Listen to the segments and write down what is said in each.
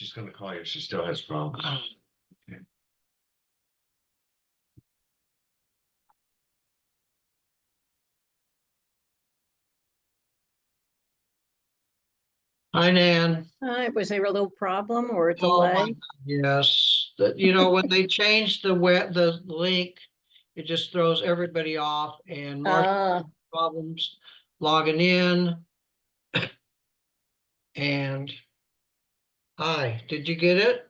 She's gonna call you. She still has problems. Okay. Hi, Nan. Was there a little problem or a Oh, my delay? God, yes, you know, when they changed the link, it just throws everybody off and Martha problems logging in. And hi, did you get it?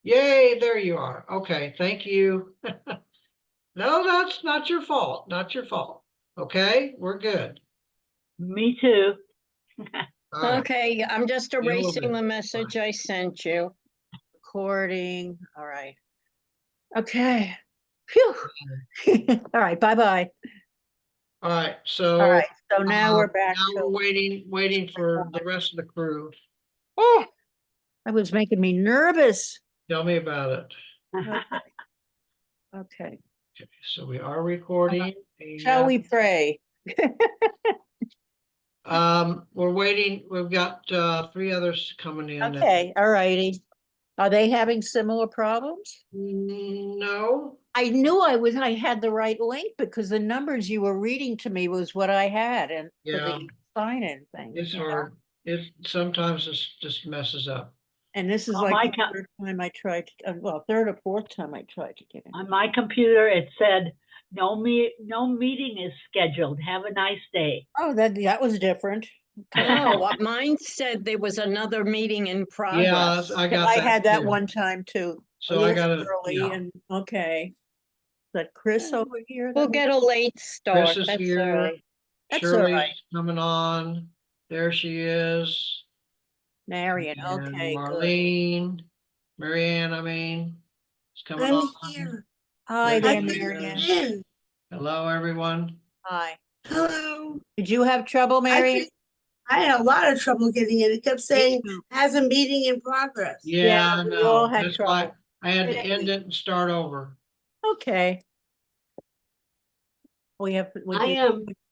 Yay, there you are. Okay, thank you. No, that's not your fault, not your fault. Okay, we're good. Me too. All right. Okay, I'm just little erasing bit. the message I sent you. Recording, all right. Okay. Phew. All right, bye-bye. All right, so. All right, so now we're back Now we're to, waiting for the rest of the crew. oh, that was making me nervous. Tell me about it. Okay, Okay, so we are recording. shall we pray? We're waiting. We've got 3 others coming in. Okay, all righty. Are they having similar problems? No, I knew I had the right link because the numbers you were reading to me was what I had and for Yeah. the sign-in thing. it's you know? hard. It sometimes just messes up. And this is On like my the third time I tried, well, third or fourth time I tried to get in. On my computer, it said, no meeting is scheduled. Have a nice day. Oh, that was different. Oh, mine said there was another meeting in Yeah, progress. I got I that. had that too. one time too. So a I little got it. early Yeah. and okay. Is that Chris over here? We'll get a late start. Chris is That's all here. right. That's all Shirley's right. coming on. There she is. Marion, And okay, good. Marlene, Marianne, I mean, is coming I'm on. here. Hi There there, she Marion. is. In. Hello, everyone. Hi. Hello. Did you have trouble, Marion? I had a lot of trouble getting in. It kept saying too. has a meeting in progress. Yeah, I we know. all had That's why trouble. I had to end it and start over. Okay. I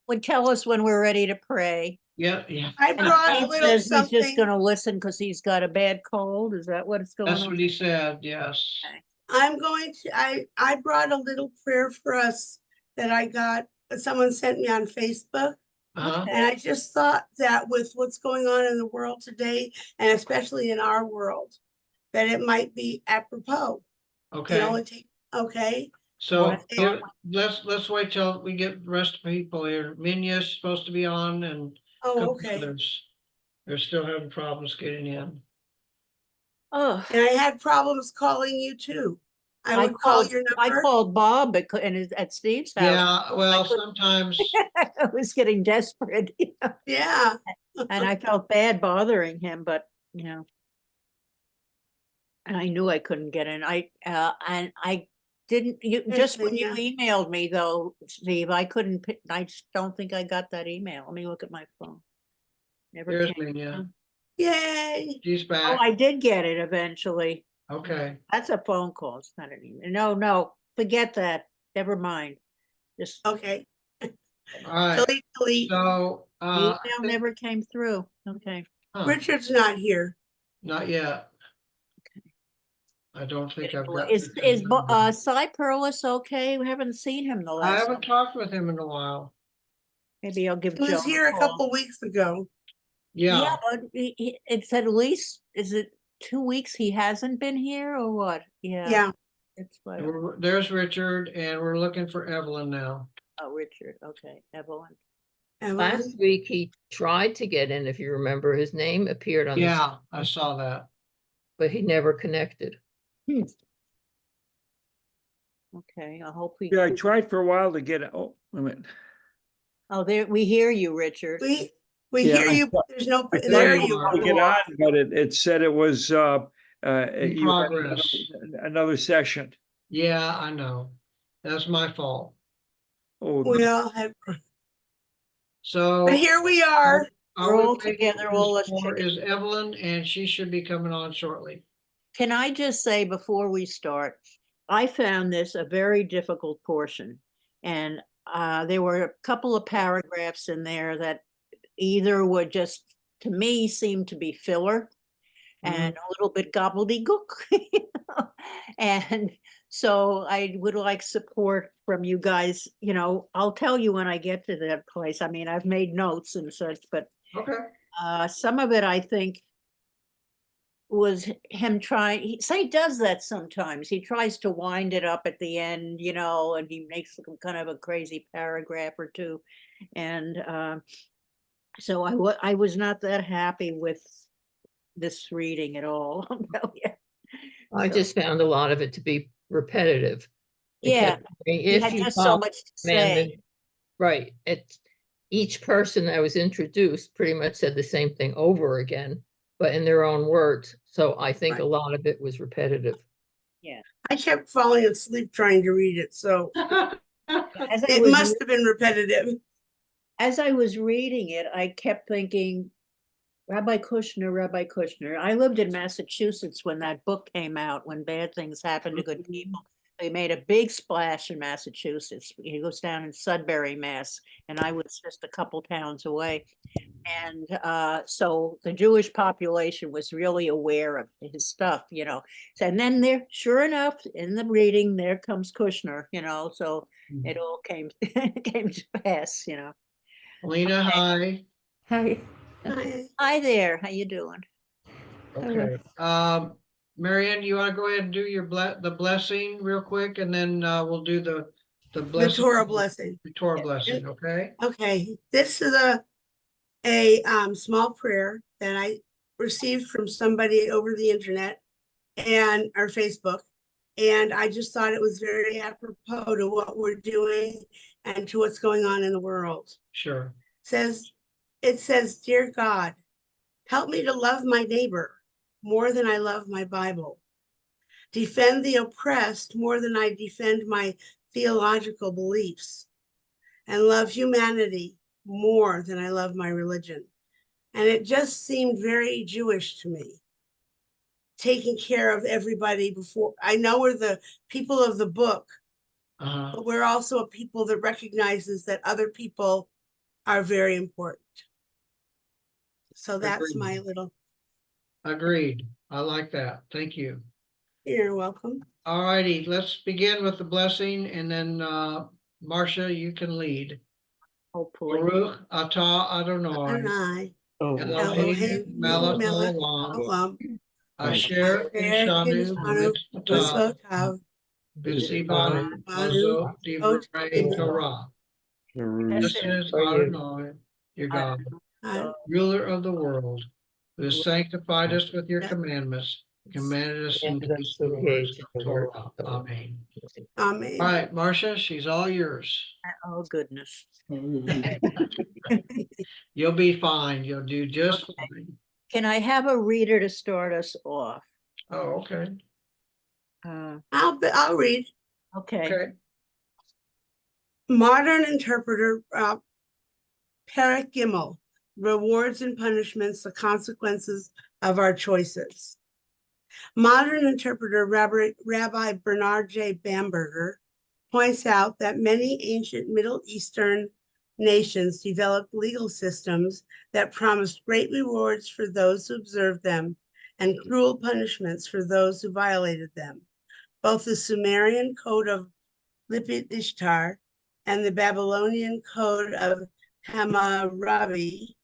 Would tell us when we're ready to pray. Yeah, yeah. I And brought a Steve little says he's just something. gonna listen because he's got a bad cold. Is that what's going That's on? what he said, yes. I'm going to I brought a little prayer for us that I got someone sent me on Facebook. Uh-huh. And I just thought that with what's going on in the world today, and especially in our world, that it might be apropos. You know, Okay, okay. so What? here, let's wait till we get the rest of the people here. Minya's supposed to be on and a Oh, couple okay. others. They're still having problems getting in. Oh, And I had problems calling you too. I would call your I number. called Bob at Steve's house. Yeah, well, couldn't- sometimes, I was getting desperate, you know, Yeah. and I felt bad bothering him, but you know. And I knew I couldn't get in. And I didn't, just when you emailed me though, Steve, I couldn't, I just don't think I got that email. Let me look at my phone. Never there's came. Minya. Yay. She's Oh, back. I did get it eventually. Okay, That's a phone call. It's not an email. No, forget that. Never mind. Just Okay. all right. Delete. So, the I email think- never came through. Okay. huh, Richard's not here. not yet. I don't think I've got. Is Cy Perlis okay? We haven't seen him the I last. haven't talked with him in a while. Maybe I'll give He Joe was here a call. couple weeks ago. Yeah, But it's at least, is it 2 weeks he hasn't been here or what? Yeah. It's what, there's Richard, and we're looking for Evelyn now. oh, Richard, okay, Evelyn. Evelyn. Last week he tried to get in, if you remember, his name appeared on the, Yeah, I saw that. but he never connected. Okay, I hope we, Yeah, I tried for a while to get, oh, wait a minute. oh, there, we hear you, Richard. We Yeah, hear I you, thought- but there's no, I there you you are. To are. get on, but it said it was, In you had progress. another session. Yeah, I know. That's my fault. Oh, We all have, So. but here we are. Are We're we all waiting together, all us for chickens. is Evelyn, and she should be coming on shortly. Can I just say before we start, I found this a very difficult portion. And there were a couple of paragraphs in there that either would just, to me, seem to be filler, and a little bit gobbledygook. you know. And so I would like support from you guys, I'll tell you when I get to that place. I mean, I've made notes and such, but Okay, some of it I think was him trying, he does that sometimes. He tries to wind it up at the end, and he makes kind of a crazy paragraph or two. And so I was not that happy with this reading at all. I'll tell you. I So, just found a lot of it to be repetitive. It yeah, kept saying, he if had you just so follow much to commandment, say. right, each person that was introduced pretty much said the same thing over again, but in their own words. So I think a Right. lot of it was repetitive. I kept falling asleep trying to read it, so As I it was must have been repetitive. as I was reading it, I kept thinking, Rabbi Kushner. I lived in Massachusetts when that book came out, when bad things happen to good people. They made a big splash in Massachusetts. He goes down in Sudbury, Mass, and I was just a couple towns away. And so the Jewish population was really aware of his stuff, And then there, sure enough, in the reading, there comes Kushner, so it all came came to pass, Lena, hi. Hi. Hi there, how you doing? Okay, Marianne, you wanna go ahead and do your the blessing real quick, and then we'll do the The blessing. Torah blessing. The Torah Yeah. blessing, okay? Okay, this is a small prayer that I received from somebody over the internet or Facebook. And I just thought it was very apropos to what we're doing and to what's going on in the world. Sure. It says, Dear God, help me to love my neighbor more than I love my Bible. Defend the oppressed more than I defend my theological beliefs. And love humanity more than I love my religion. And it just seemed very Jewish to me. Taking care of everybody before. I know we're the people of the book, but we're also a people that recognizes that other people are very important. So that's Agreed. my little. Agreed. I like that. Thank you. You're welcome. All righty, let's begin with the blessing, and then Marcia, you can lead. Hopefully. Baruch atah Adonai, Adonai, Elohim Elohim, melech Melech haolam, Haolam, asher Asher kinshanu Kinshanu b'mitzvotav, B'mitzvotav, v'tzivanu Banu, b'zo divrei Torah. This is For you. Adonai, your God, God, ruler of the world, who has sanctified us with your Yeah. commandments, commanded us And to be that's the stewards page of of the word. Torah. Amen. Amen. All right, Marcia, she's all yours. Oh, goodness. You'll be fine. You'll do just Okay. fine. Can I have a reader to start us off? Oh, okay. I'll read. Okay. Okay. Modern interpreter, Perek Gimel, rewards and punishments, the consequences of our choices. Modern interpreter Rabbi Bernard J. Bamberger points out that many ancient Middle Eastern nations developed legal systems that promised great rewards for those who observed them and cruel punishments for those who violated them. Both the Sumerian code of Lipit Ishtar and the Babylonian code of Hammurabi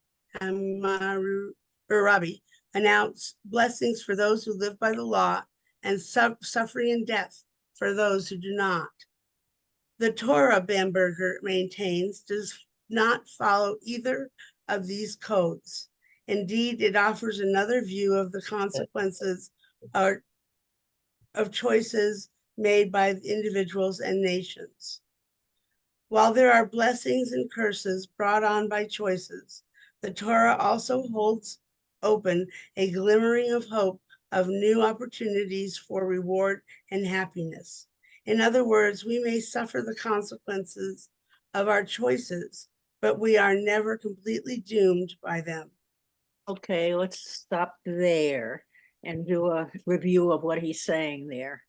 announce blessings for those who live by the law and suffering and death for those who do not. The Torah, Bamberger maintains, does not follow either of these codes. Indeed, it offers another view of the consequences of choices made by individuals and nations. While there are blessings and curses brought on by choices, the Torah also holds open a glimmering of hope of new opportunities for reward and happiness. In other words, we may suffer the consequences of our choices, but we are never completely doomed by them. Okay, let's stop there and do a review of what he's saying there.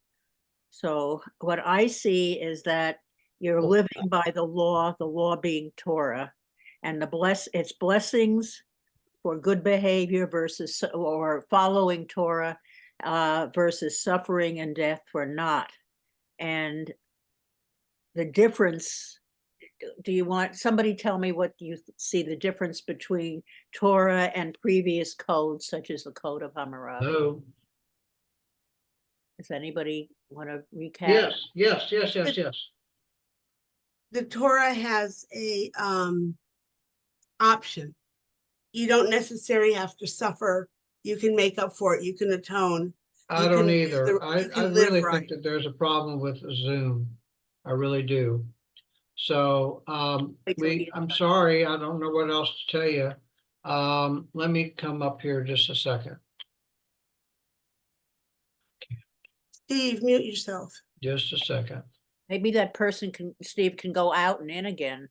So what I see is that you're living by the law being Torah, and its blessings for good behavior versus, or following Torah versus suffering and death for not. And the difference, do you want, somebody tell me what you see the difference between Torah and previous codes, such as the Code of Hammurabi? Oh, Does anybody want to recap? yes. The Torah has a option. You don't necessarily have to suffer. You can make up for it. You can atone. I You don't can live either. the- I you can live really right. think that there's a problem with Zoom. I really do. So, Wait till he- I'm sorry, I don't know what else to tell you. Let me come up here just a second, Steve, mute yourself. just a second. Maybe that person can, Steve can go out and in again.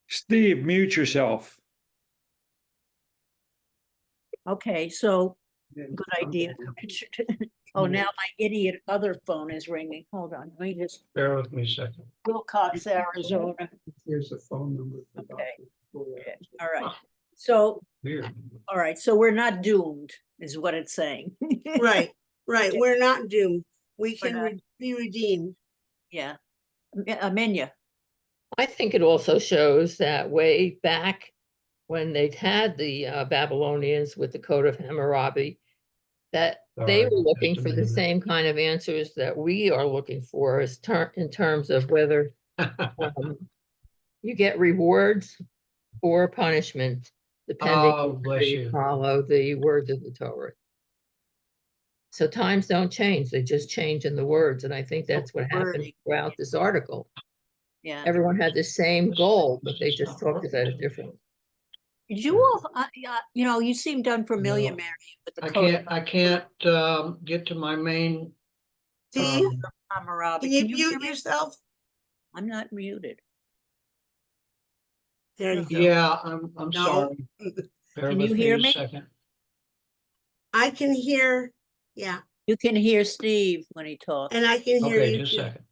Steve, mute yourself. Okay, so good idea. Oh, now my idiot other phone is ringing. Hold on, let me just, Bear with me a second. Wilcox, Arizona. Here's the phone number. for Okay. Dr. Yeah, all right. So, Weird. all right, so we're not doomed, is what it's saying. Right, right. We're not doomed. We We're can not. be redeemed. Yeah. Amenya, I think it also shows that way back when they'd had the Babylonians with the Code of Hammurabi, that they Sorry, were looking just a for the minute. same kind of answers that we are looking for as in terms of whether you get rewards or punishment, depending Oh, on bless whether you you. follow the words of the Torah. So times don't change, they just change in the words, and I think that's what happened wording. throughout this article. yeah. Everyone had the same This- goal, but they this is just not talked about it working. differently. Did you all, you know, you seemed unfamiliar, No. Marion, with the I Code of can't, get to my main. Steve, Hammurabi. can you hear mute me? yourself? I'm not muted. There you go. Yeah, I'm No. sorry. Bear Can with you me hear a me? second. I can hear, yeah, You can hear Steve when he talks. and I can hear Okay, you just a too. second.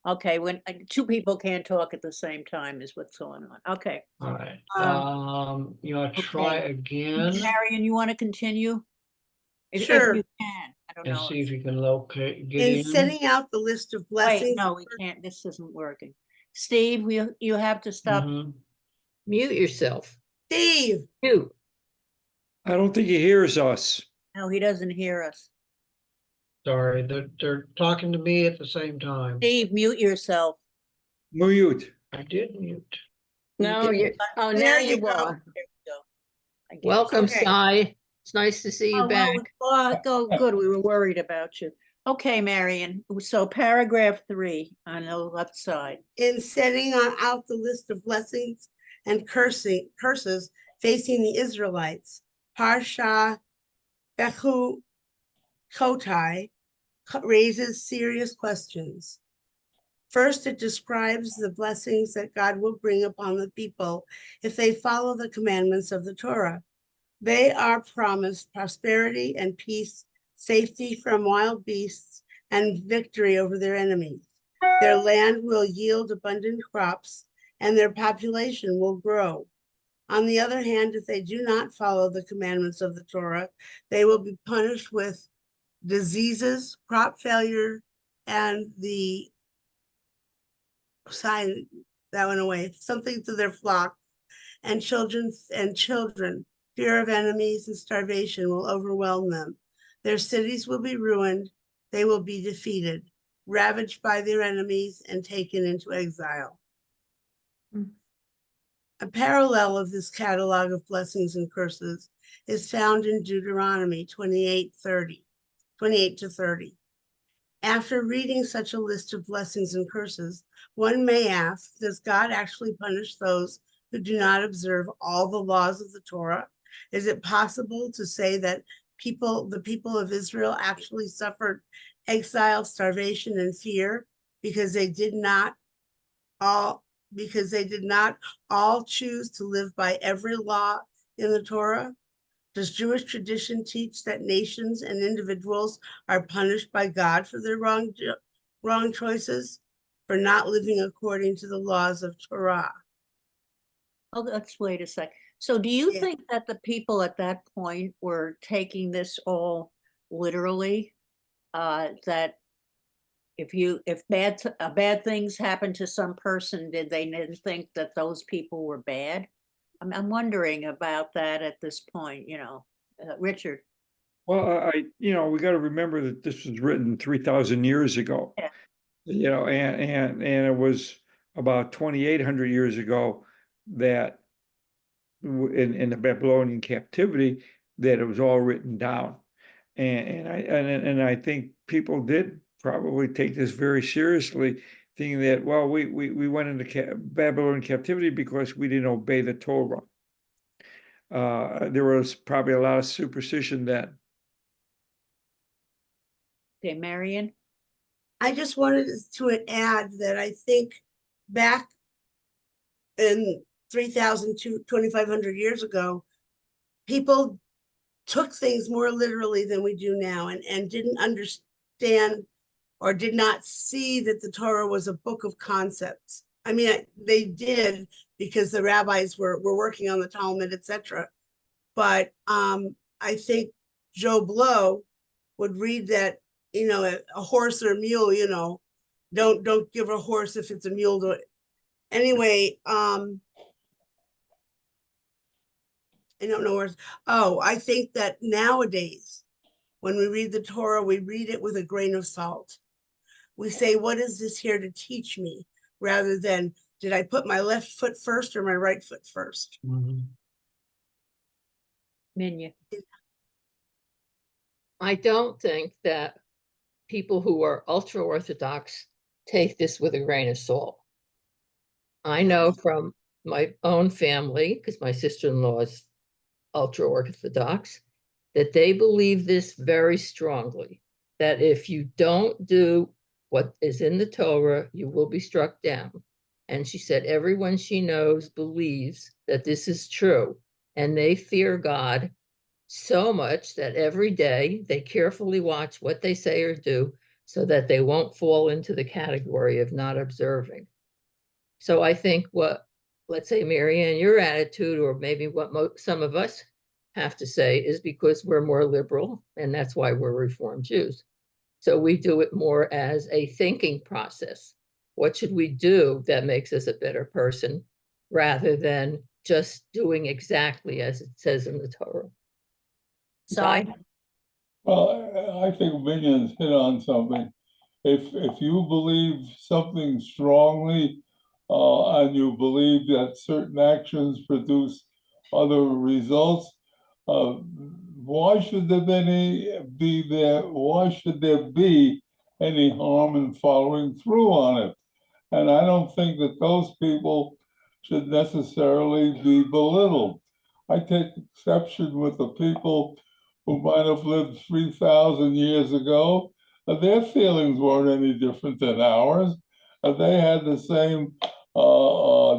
Okay, when two people can't talk at the same time is what's going on. Okay. All right. You want to Okay. try again Marion, you want to continue? If Sure. you can, I don't and know. see if you can locate, get In in? setting out the list of Wait, blessings. no, we can't. This isn't working. Steve, you have to stop. Mhm. Mute yourself. Steve, Mute. I don't think he hears us. No, he doesn't hear us. Sorry, they're talking to me at the same time. Steve, mute yourself. Mute. I did mute. No, can- you, oh, There now you you go. are. There we go. I guess. Welcome, Okay. Cy. It's nice to see you Oh, back. go, good. We were worried about you. Okay, Marion. So paragraph 3 on the left side. in setting out the list of blessings and curses facing the Israelites, Parsha Bechu Kotai raises serious questions. First, it describes the blessings that God will bring upon the people if they follow the commandments of the Torah. They are promised prosperity and peace, safety from wild beasts, and victory over their enemies. Their land will yield abundant crops, and their population will grow. On the other hand, if they do not follow the commandments of the Torah, they will be punished with diseases, crop failure, and the sign that went away, something to their flock, and children. Fear of enemies and starvation will overwhelm them. Their cities will be ruined. They will be defeated, ravaged by their enemies, and taken into exile. A parallel of this catalog of blessings and curses is found in Deuteronomy 28 to 30. After reading such a list of blessings and curses, one may ask, does God actually punish those who do not observe all the laws of the Torah? Is it possible to say that the people of Israel actually suffered exile, starvation, and fear because they did not all choose to live by every law in the Torah? Does Jewish tradition teach that nations and individuals are punished by God for their wrong choices, for not living according to the laws of Torah? Oh, let's wait a sec. So do you Yeah. think that the people at that point were taking this all literally? That if bad things happened to some person, did they then think that those people were bad? I'm wondering about that at this point, Richard. Well, we got to remember that this was written 3,000 years ago. Yeah. And it was about 2,800 years ago that in the Babylonian captivity that it was all written down. And I think people did probably take this very seriously, thinking that, well, we went into Babylonian captivity because we didn't obey the Torah. There was probably a lot of superstition then. Okay, Marion? I just wanted to add that I think back in 3,000 to 2,500 years ago, people took things more literally than we do now, and didn't understand or did not see that the Torah was a book of concepts. I mean, they did because the rabbis were working on the Talmud, etc. But I think Joe Blow would read that, a horse or a mule, don't give a horse if it's a mule to it. Anyway, I don't know where. Oh, I think that nowadays, when we read the Torah, we read it with a grain of salt. We say, what is this here to teach me? Rather than, did I put my left foot first or my right foot first? Minya. I don't think that people who are ultra Orthodox take this with a grain of salt. I know from my own family, because my sister-in-law is ultra Orthodox, that they believe this very strongly, that if you don't do what is in the Torah, you will be struck down. And she said everyone she knows believes that this is true, and they fear God so much that every day they carefully watch what they say or do so that they won't fall into the category of not observing. So I think let's say, Marianne, your attitude, or maybe what some of us have to say, is because we're more liberal, and that's why we're Reformed Jews. So we do it more as a thinking process. What should we do that makes us a better person, rather than just doing exactly as it says in the Torah? Side. Well, I think Minions hit on something. If you believe something strongly, and you believe that certain actions produce other results, why should there be there? Why should there be any harm in following through on it? And I don't think that those people should necessarily be belittled. I take exception with the people who might have lived 3,000 years ago. Their feelings weren't any different than ours. They had the same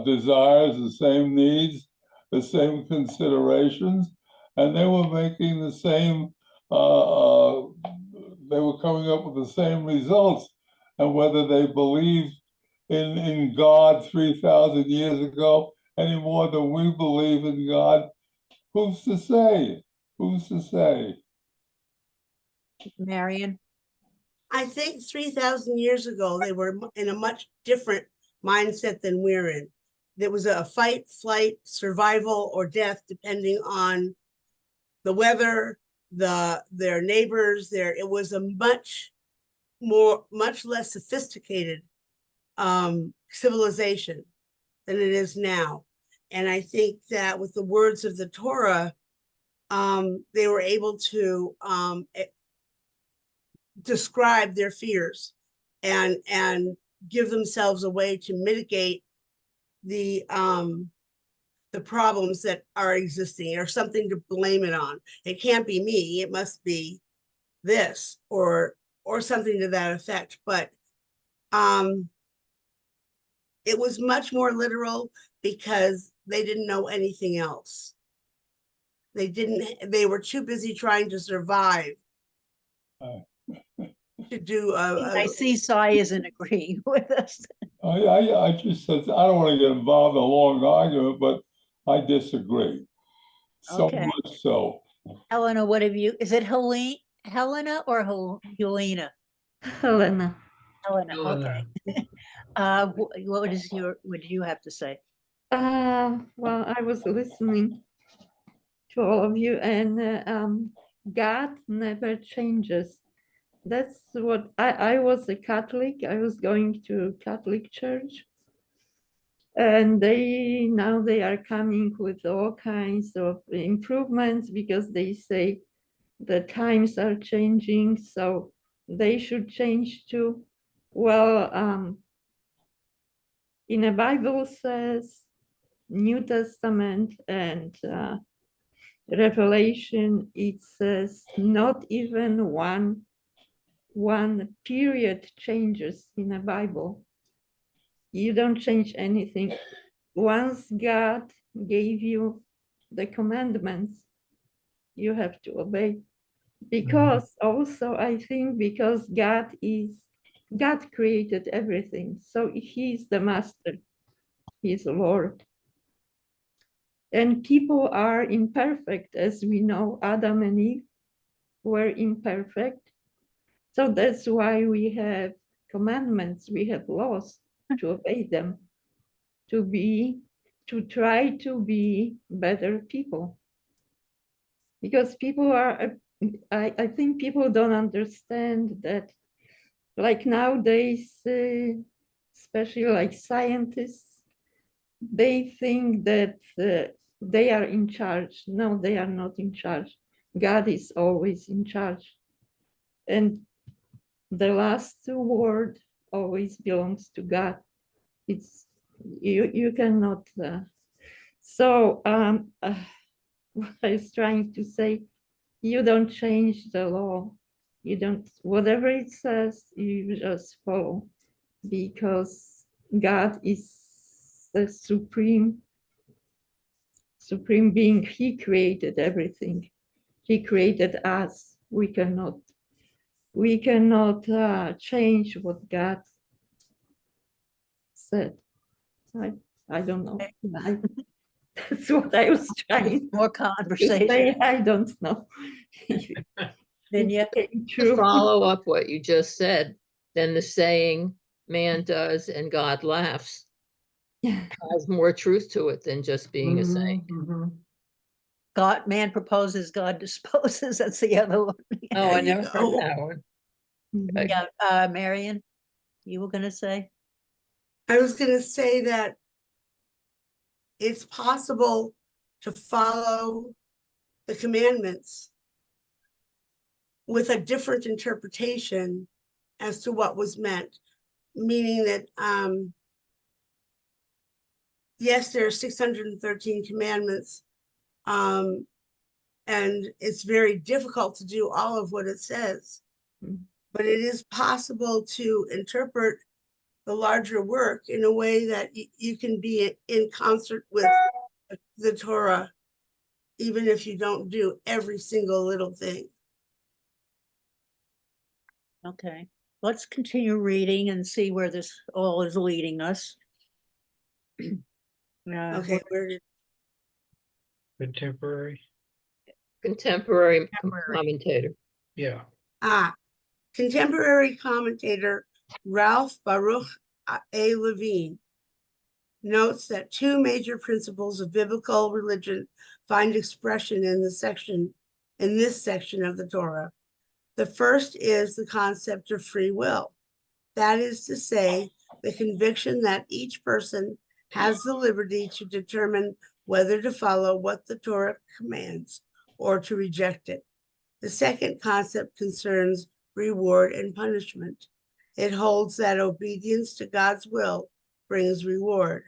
desires, the same needs, the same considerations, and they were making the same, they were coming up with the same results. And whether they believed in God 3,000 years ago any more than we believe in God, who's to say? Who's to say? Marion. I think 3,000 years ago, they were in a much different mindset than we're in. There was a fight, flight, survival, or death, depending on the weather, their neighbors. It was a much less sophisticated civilization than it is now. And I think that with the words of the Torah, they were able to describe their fears and give themselves a way to mitigate the problems that are existing, or something to blame it on. It can't be me, it must be this, or something to that effect. But it was much more literal because they didn't know anything else. They were too busy trying to survive to do I see Cy isn't agreeing with us. I just said, I don't want to get involved in a long argument, but I disagree. so Okay. much so. Helena, what have you, is it Helena or Helena? Helena. Helena, Helena. okay. What do you have to say? Well, I was listening to all of you, and God never changes. That's what I was a Catholic. I was going to Catholic church, and now they are coming with all kinds of improvements because they say the times are changing, so they should change too. Well, in the Bible says New Testament and Revelation, it says not even one period changes in the Bible. You don't change anything. Once God gave you the commandments, you have to obey. Because also I think because God created everything. So he's the master, he's the Lord. And people are imperfect, as we know. Adam and Eve were imperfect. So that's why we have commandments, we have laws to obey them, to try to be better people. Because people are, I think people don't understand that, like nowadays, especially like scientists, they think that they are in charge. No, they are not in charge. God is always in charge. And the last word always belongs to God. It's you cannot. What I was trying to say, you don't change the law. You don't, whatever it says, you just follow, because God is the supreme being. He created everything. He created us. We cannot change what God said. I don't know. That's what I was trying More to conversation. say. I don't know. Then you, To follow up what you just said, then the saying, man does and God laughs, has more truth to it than just being a saying. God, man proposes, God disposes. That's the other one. Oh, I There you never heard go. that one. Mhm. Yeah, Marion, you were gonna say? I was gonna say that it's possible to follow the commandments with a different interpretation as to what was meant, meaning that yes, there are 613 commandments, and it's very difficult to do all of what it says. But it is possible to interpret the larger work in a way that you can be in concert with the Torah, even if you don't do every single little thing. Okay, let's continue reading and see where this all is leading us. Okay, where did Contemporary, Contemporary Contemporary. commentator. yeah. contemporary commentator Ralph Baruch A. Levine notes that two major principles of biblical religion find expression in this section of the Torah. The first is the concept of free will. That is to say, the conviction that each person has the liberty to determine whether to follow what the Torah commands or to reject it. The second concept concerns reward and punishment. It holds that obedience to God's will brings reward.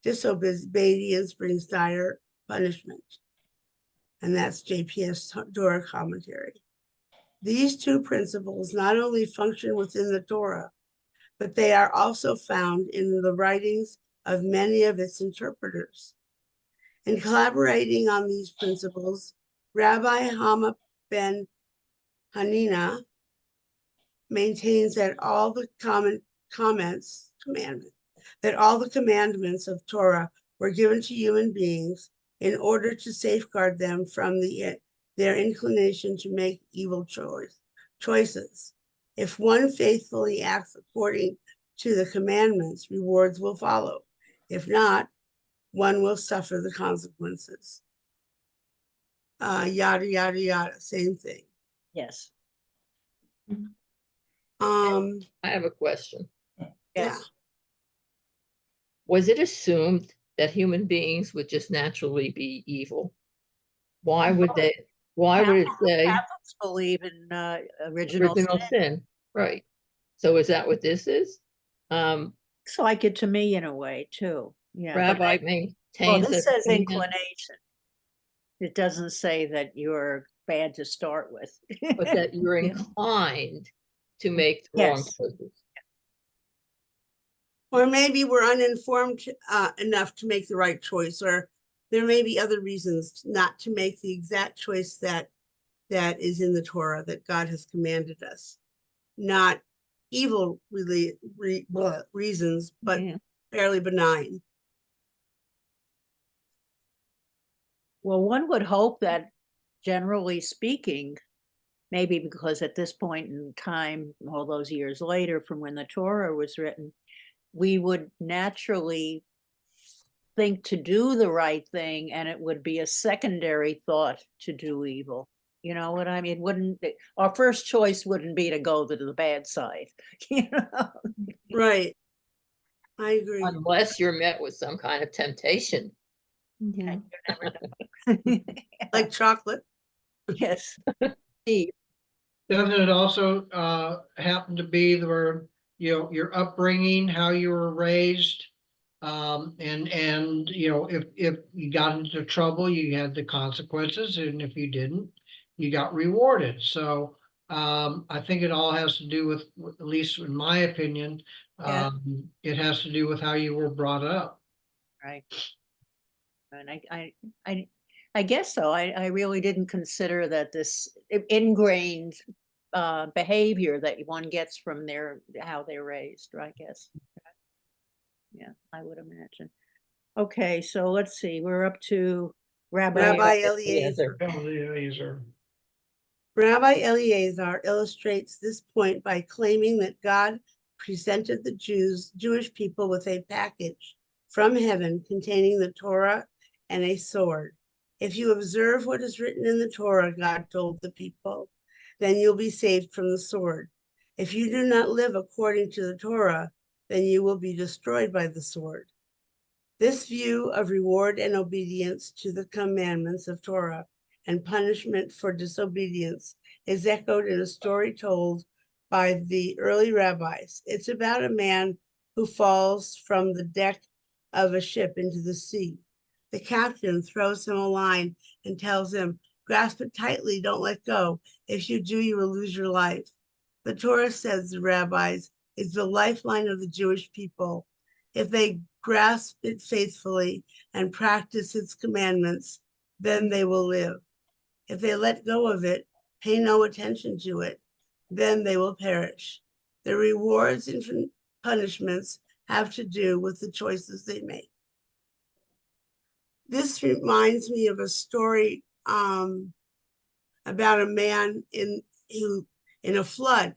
Disobedience brings dire punishment. And that's JPS Torah commentary. These two principles not only function within the Torah, but they are also found in the writings of many of its interpreters. In collaborating on these principles, Rabbi Hama ben Hanina maintains that all the commandments of Torah were given to human beings in order to safeguard them from their inclination to make evil choices. If one faithfully acts according to the commandments, rewards will follow. If not, one will suffer the consequences. Yada, yada, yada, same thing. Yes, Um, I have a question. yes. Was it assumed that human beings would just naturally be evil? Why would it say Catholics believe in original original sin. sin? Right. So is that what this is? Looks like it to me in a way too. Yeah. But Rabbi well, maintains this that says being inclination. It doesn't say that you're bad to start with. but that you're Yeah. inclined to make the wrong Yes. choices. or maybe we're uninformed enough to make the right choice, or there may be other reasons not to make the exact choice that is in the Torah that God has commanded us. Not evil reasons, but Yeah. fairly benign. Well, one would hope that generally speaking, maybe because at this point in time, all those years later from when the Torah was written, we would naturally think to do the right thing and it would be a secondary thought to do evil. You know what I mean? Our first choice wouldn't be to go to the bad side, you know? Right. I agree. Unless you're met with some kind of temptation. Yeah. Like chocolate. Yes. Steve, Doesn't it also happen to be where, your upbringing, how you were raised? And if you got into trouble, you had the consequences, and if you didn't, you got rewarded. So I think it all has to do with, at least in my opinion, Yeah. it has to do with how you were brought up. right. And I guess so. I really didn't consider that this ingrained behavior that one gets from how they're raised, I guess. Yeah, I would imagine. Okay, so let's see, we're up to Rabbi Eliezer. Eliezer. Rabbi Eliezer illustrates this point by claiming that God presented the Jewish people with a package from heaven containing the Torah and a sword. If you observe what is written in the Torah, God told the people, then you'll be saved from the sword. If you do not live according to the Torah, then you will be destroyed by the sword. This view of reward and obedience to the commandments of Torah and punishment for disobedience is echoed in a story told by the early rabbis. It's about a man who falls from the deck of a ship into the sea. The captain throws him a line and tells him, grasp it tightly, don't let go. If you do, you will lose your life. The Torah, says the rabbis, is the lifeline of the Jewish people. If they grasp it faithfully and practice its commandments, then they will live. If they let go of it, pay no attention to it, then they will perish. The rewards and punishments have to do with the choices they make. This reminds me of a story about a man in a flood,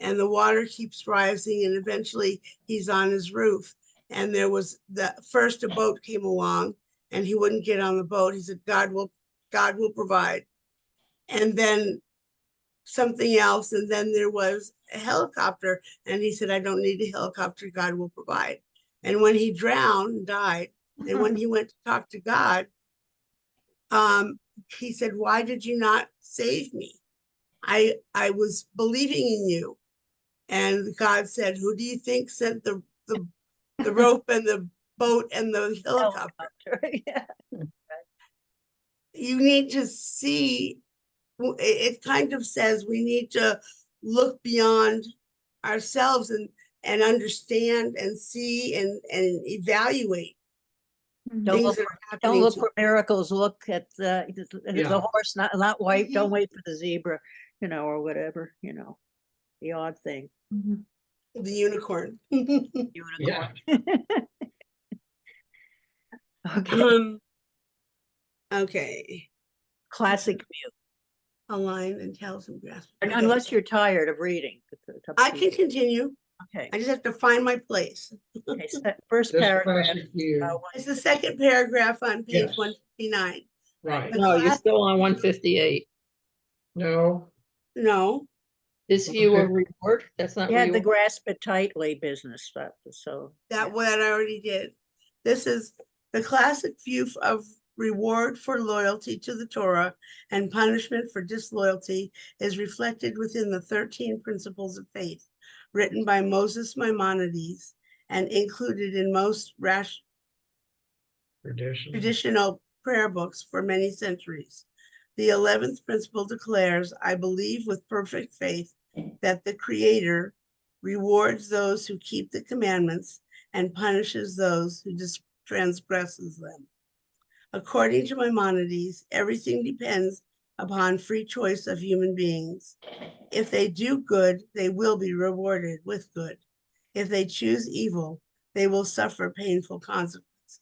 and the water keeps rising, and eventually he's on his roof. And there was a boat came along, and he wouldn't get on the boat. He said, God will provide. And then something else, and then there was a helicopter, and he said, I don't need a helicopter, God will provide. And when he drowned and died, and when he went to talk to God, he said, why did you not save me? I was believing in you. And God said, who do you think sent the rope and the boat and the helicopter? Yeah. You need to see, it kind of says we need to look beyond ourselves and understand and see and evaluate Don't things look that for, are happening. look for miracles, look at the Yeah. horse, not wait, don't wait for the zebra, or whatever, the odd thing. The unicorn. Unicorn. Yeah. Okay. Okay, Classic view, align, intelligent, grasp. Okay. unless you're tired of reading. It's up I to can you. continue. Okay, I just have to find my place. okay, first This paragraph. classic view, It's the second paragraph on page Yes. 159. right, The No, you're class- still on 158. no, No, This view of Okay. reward, that's not You where had you the are. grasp it tightly business stuff, so. that what I already did. This is the classic view of reward for loyalty to the Torah and punishment for disloyalty is reflected within the 13 principles of faith written by Moses Maimonides and included in most tradition, traditional prayer books for many centuries. The 11th principle declares, I believe with perfect faith that the Creator rewards those who keep the commandments and punishes those who transgresses them. According to Maimonides, everything depends upon free choice of human beings. If they do good, they will be rewarded with good. If they choose evil, they will suffer painful consequences.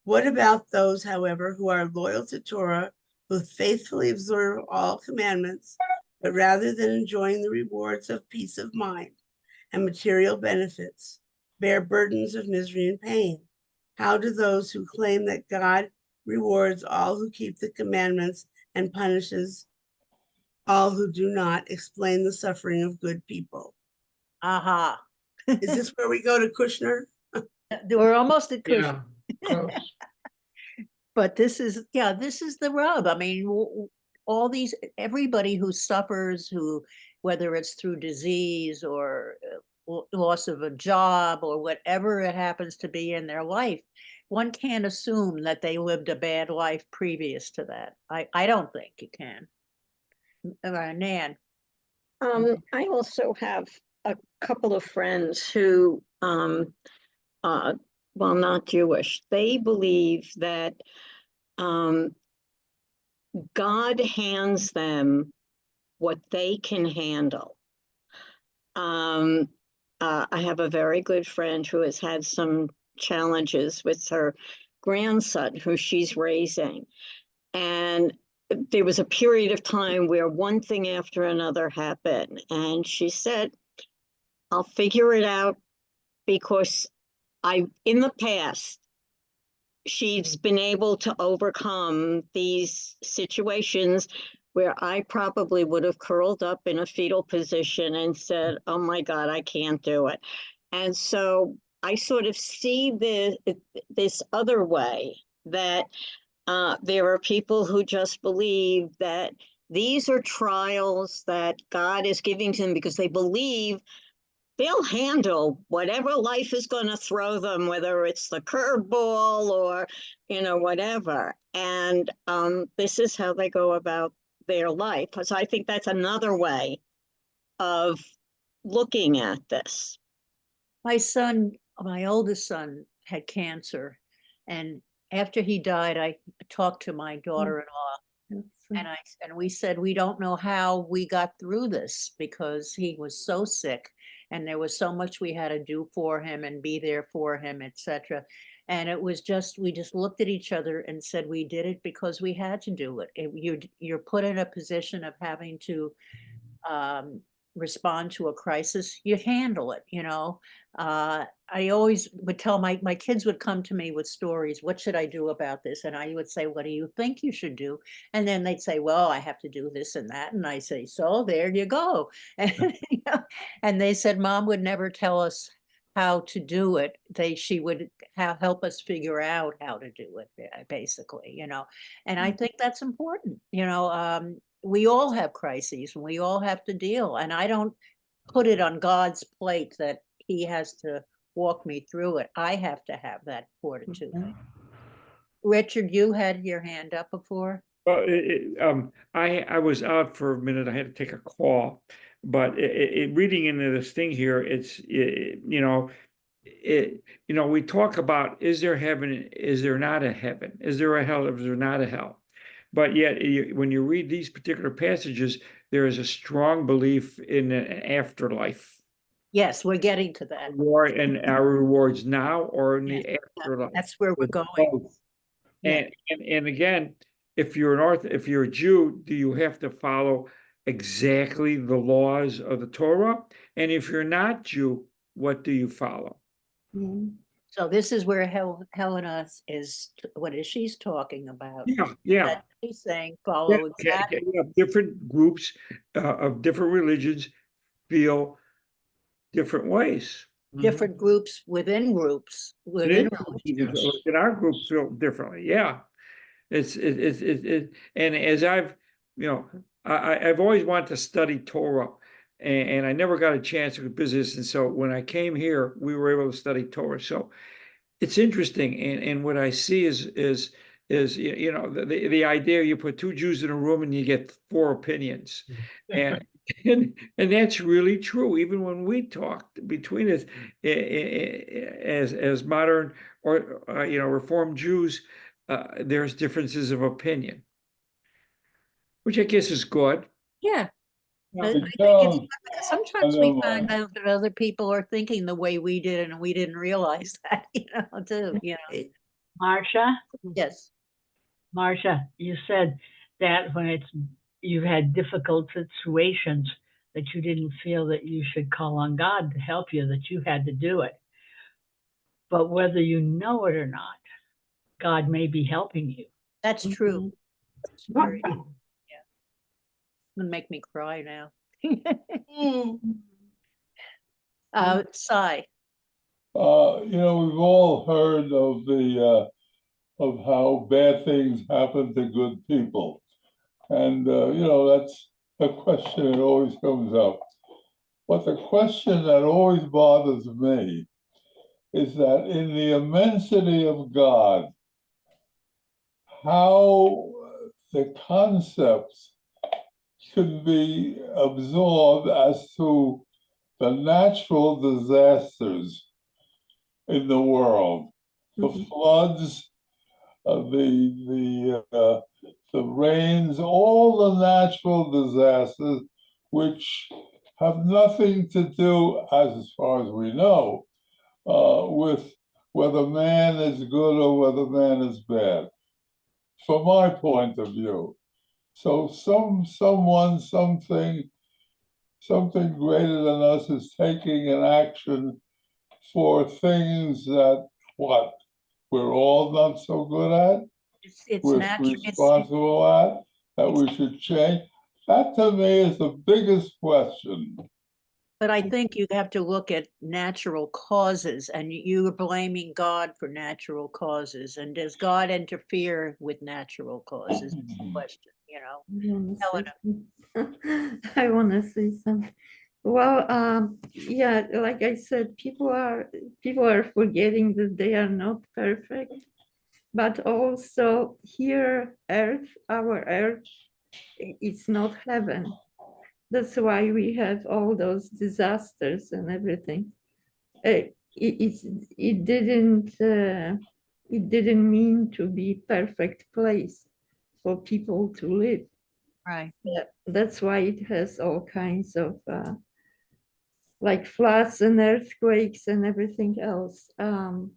What about those, however, who are loyal to Torah, who faithfully observe all commandments, but rather than enjoying the rewards of peace of mind and material benefits, bear burdens of misery and pain? How do those who claim that God rewards all who keep the commandments and punishes all who do not explain the suffering of good people? Aha. Is this where we go to Kushner? We're almost at Cushing, yeah, close. but this is the rub. I mean, all these, everybody who suffers, whether it's through disease or loss of a job or whatever it happens to be in their life, one can't assume that they lived a bad life previous to that. I don't think you can. Nan. I also have a couple of friends who, well, not Jewish. They believe that God hands them what they can handle. I have a very good friend who has had some challenges with her grandson who she's raising. And there was a period of time where one thing after another happened. And she said, I'll figure it out because in the past, she's been able to overcome these situations where I probably would have curled up in a fetal position and said, oh my God, I can't do it. And so I sort of see this other way that there are people who just believe that these are trials that God is giving to them because they believe they'll handle whatever life is going to throw them, whether it's the curveball or, whatever. And this is how they go about their life. So I think that's another way of looking at this. My oldest son had cancer, and after he died, I talked to my daughter-in-law, and we said, we don't know how we got through this because he was so sick and there was so much we had to do for him and be there for him, etc. And it was we just looked at each other and said, we did it because we had to do it. You're put in a position of having to respond to a crisis, you handle it, I always would tell my kids would come to me with stories. What should I do about this? And I would say, what do you think you should do? And then they'd say, well, I have to do this and that. And I say, so there you go. And, and they said, Mom would never tell us how to do it. She would help us figure out how to do it, basically, and I think that's important, we all have crises and we all have to deal. And I don't put it on God's plate that he has to walk me through it. I have to have that fortitude. Richard, you had your hand up before. Well, I was out for a minute. I had to take a call, but reading into this thing here, we talk about, is there heaven? Is there not a heaven? Is there a hell? Is there not a hell? But yet, when you read these particular passages, there is a strong belief in an afterlife. Yes, we're getting to that. And our rewards now or in the afterlife. That's where we're going. Both. Yeah. And again, if you're a Jew, do you have to follow exactly the laws of the Torah? And if you're not Jew, what do you follow? Mm. So this is where Helena what is she's talking about? Yeah. That she's saying Yeah, follow exactly. different groups of different religions feel different ways. Different groups within Within religions. in our group feel differently. Yeah, and as I've I've always wanted to study Torah, and I never got a chance with business. And so when I came here, we were able to study Torah. So it's interesting, and what I see is the idea you put two Jews in a room and you get four opinions, and and that's really true. Even when we talk between us as modern or Reformed Jews, there's differences of opinion, which I guess is good. Yeah. Yeah. I It think it's sounds, good because sometimes we find out that other people are thinking the way we did and we didn't realize that, too, Marcia, Yes. Marcia, you said that when you've had difficult situations that you didn't feel that you should call on God to help you, that you had to do it. But whether you know it or not, God may be helping you. That's true. Mhm. That's very true. Yeah. It's gonna make me cry now. Sigh. we've all heard of how bad things happen to good people. And, that's a question that always comes up. But the question that always bothers me is that in the immensity of God, how the concepts should be absorbed as to the natural disasters in the world, the Mhm. floods, the rains, all the natural disasters, which have nothing to do, as far as we know, with whether man is good or whether man is bad, from my point of view. So something greater than us is taking an action for things that we're all not so good at, It's we're natural. responsible at, that we should change. That to me is the biggest question. But I think you have to look at natural causes, and you are blaming God for natural causes. And does God interfere with natural causes? Is the question, I want to say something. Well, yeah, like I said, people are forgetting that they are not perfect, but also here, our earth, it's not heaven. That's why we have all those disasters and everything. It didn't mean to be perfect place for people to live. Right. That's why it has all kinds of like floods and earthquakes and everything else. So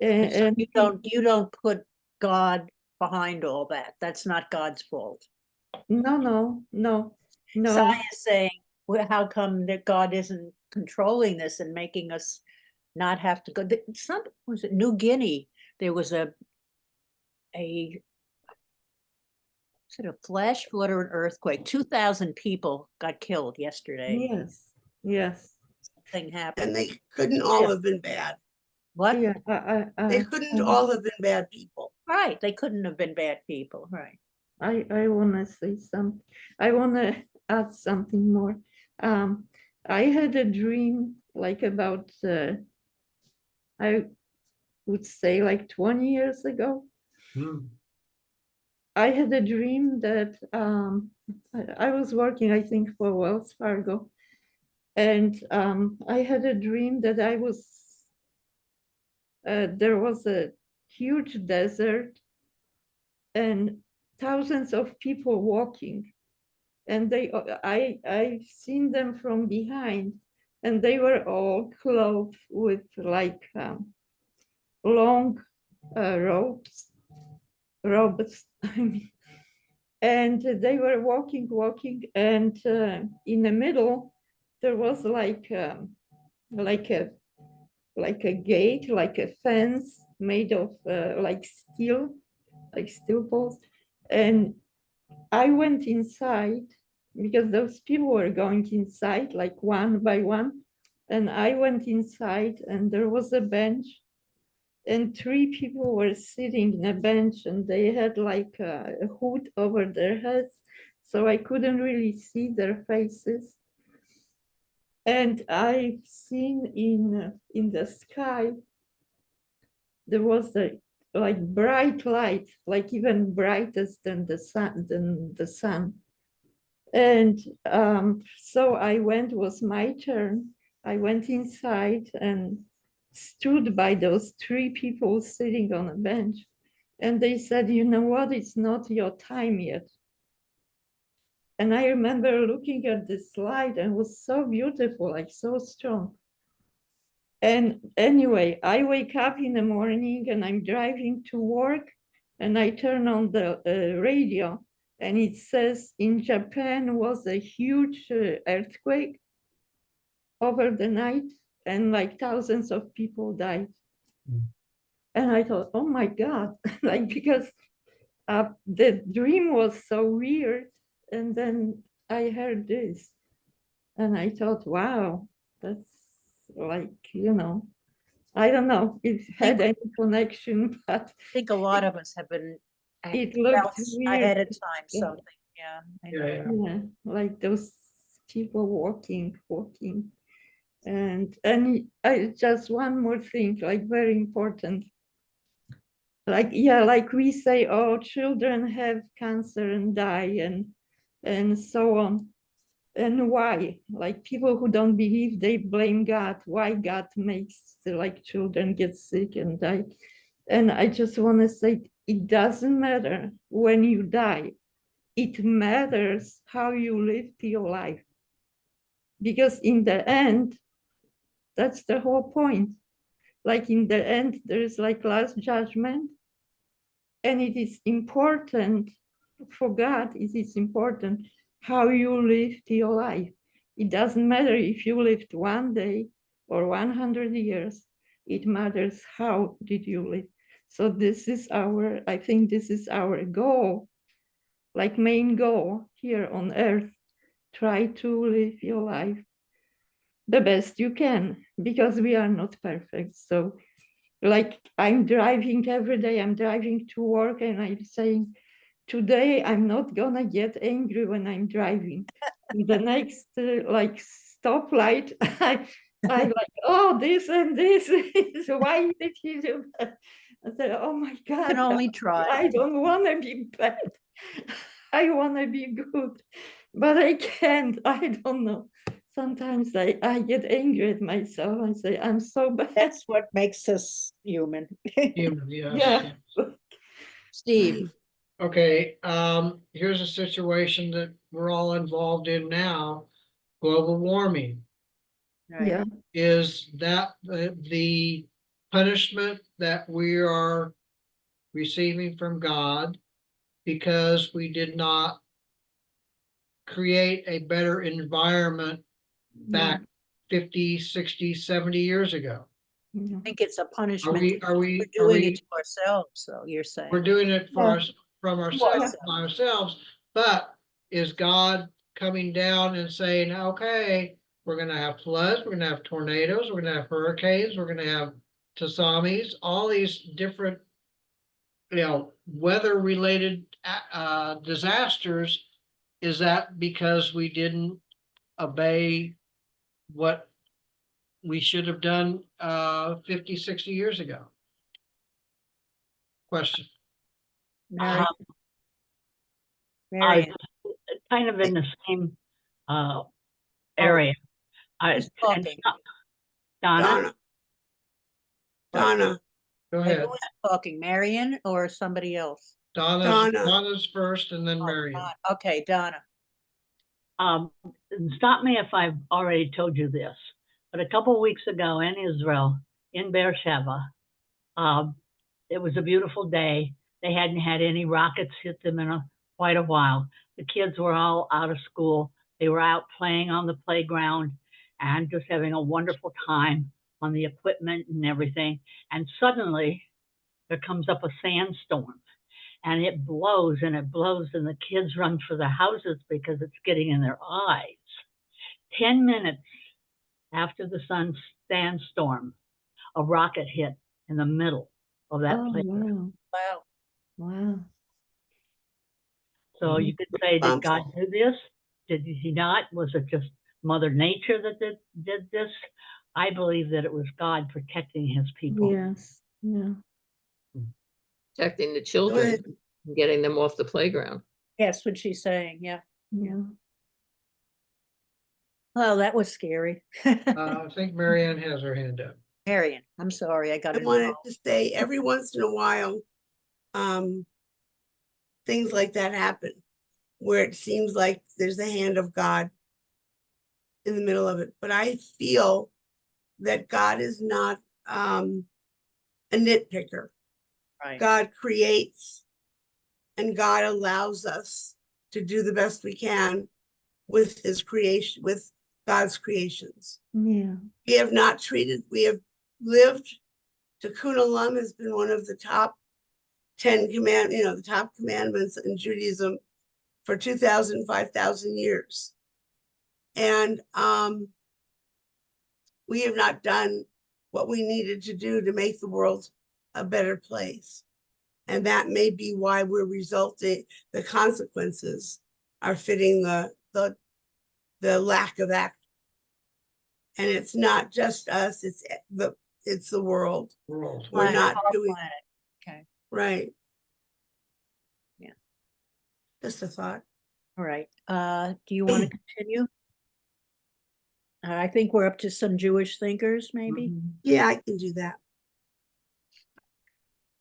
And you don't put God behind all that. That's not God's fault. no. Sai is saying, well, how come that God isn't controlling this and making us not have to go? Was it New Guinea? There was was it a flash flood or an earthquake? 2,000 people got killed yesterday. Yes. Thing happened. And they couldn't all have been bad. What? Yeah, They couldn't all have been bad people. Right. They couldn't have been bad people. Right. I want to say something. I want to add something more. I had a dream like about, I would say like 20 years ago. I had a dream that I was working, I think, for Wells Fargo. And I had a dream that there was a huge desert and thousands of people walking. And I seen them from behind, and they were all clothed with like long robes, I mean, and they were walking, and in the middle there was like like a gate, like a fence made of like steel poles, and I went inside because those people were going inside like one by one, and I went inside, and there was a bench, and three people were sitting in a bench, and they had like a hood over their heads, so I couldn't really see their faces. And I've seen in the sky there was a like bright light, like even brightest than the sun. And so I went, was my turn. I went inside and stood by those three people sitting on a bench. And they said, you know what, it's not your time yet. And I remember looking at this light, and it was so beautiful, like so strong. And anyway, I wake up in the morning and I'm driving to work, and I turn on the radio, and it says in Japan was a huge earthquake over the night, and like thousands of people died. And I thought, oh my God, like because the dream was so weird. And then I heard this, and I thought, wow, that's like, I don't know if it had any connection, but I think a lot of us have been it looked felt weird. ahead of time, Yeah. something, yeah. I know. Yeah, Yeah, like those people walking. And I just one more thing, like very important. Like, yeah, like we say, oh, children have cancer and die and so on. And why? Like people who don't believe, they blame God. Why God makes like children get sick and die? And I just want to say, it doesn't matter when you die. It matters how you lived your life. Because in the end, that's the whole point. Like in the end, there is like last judgment. And it is important for God, it is important how you lived your life. It doesn't matter if you lived one day or 100 years. It matters how did you live. So I think this is our goal, like main goal here on earth. Try to live your life the best you can, because we are not perfect. So like I'm driving every day, I'm driving to work, and I'm saying, today I'm not gonna get angry when I'm driving. The next like stoplight, I like, oh, this and this. So why did he do that? I said, oh my God, Can only try. I don't want to be bad. I want to be good, but I can't. I don't know. Sometimes I get angry at myself. I say, I'm so bad. That's what makes us human. human, yes. Yeah. Steve, Okay, here's a situation that we're all involved in now, global warming. right? Yeah. Is that the punishment that we are receiving from God because we did not create a better environment back 50, 60, 70 years ago? Yeah. I think it's a Are punishment. we, are we, We're are doing it we, to ourselves, so you're saying. we're doing it for Yeah. us, from To ourselves, by ourselves, but is God coming down and saying, okay, we're gonna have floods, we're gonna have tornadoes, we're gonna have hurricanes, we're gonna have tsunamis, all these different, weather-related disasters. Is that because we didn't obey what we should have done 50, 60 years ago? Question. Mary, Uh, Marion, kind of in the same area. who's And talking? Donna, Donna, Go And ahead. who is talking, Marion or somebody else? Donna. Donna's first and then Oh, Marion. Okay, Donna. stop me if I've already told you this, but a couple of weeks ago in Israel, in Beersheba, It was a beautiful day. They hadn't had any rockets hit them in quite a while. The kids were all out of school. They were out playing on the playground and just having a wonderful time on the equipment and everything. And suddenly there comes up a sandstorm and it blows and it blows, and the kids run for the houses because it's getting in their eyes. 10 minutes after the sandstorm, a rocket hit in the middle of that Oh, playground. wow, Wow. wow. So you could say, did God Harmful. do this? Did he not? Was it just Mother Nature that did this? I believe that it was God protecting his people. Yes, yeah. Protecting the Go children, ahead. and getting them off the playground. Yes, what she's saying, yeah. Yeah. Oh, that was scary. I think Marianne has her hand up. Marion, I'm sorry, I got I it. wanted to say every once in a while, things like that happen where it seems like there's the hand of God in the middle of it. But I feel that God is not a nitpicker. Right. God creates and God allows us to do the best we can with his creation, with God's creations. Yeah. We have lived, Tikkun Olam has been one of the top 10 the top commandments in Judaism for 2,000, 5,000 years. And we have not done what we needed to do to make the world a better place. And that may be why the consequences are fitting the lack of act. And it's not just us, it's the world. World. We're Planet, not our doing planet. Okay, right. Yeah. Just a thought. all right. Do you want to continue? I think we're up to some Jewish thinkers, maybe? Mhm. Yeah, I can do that.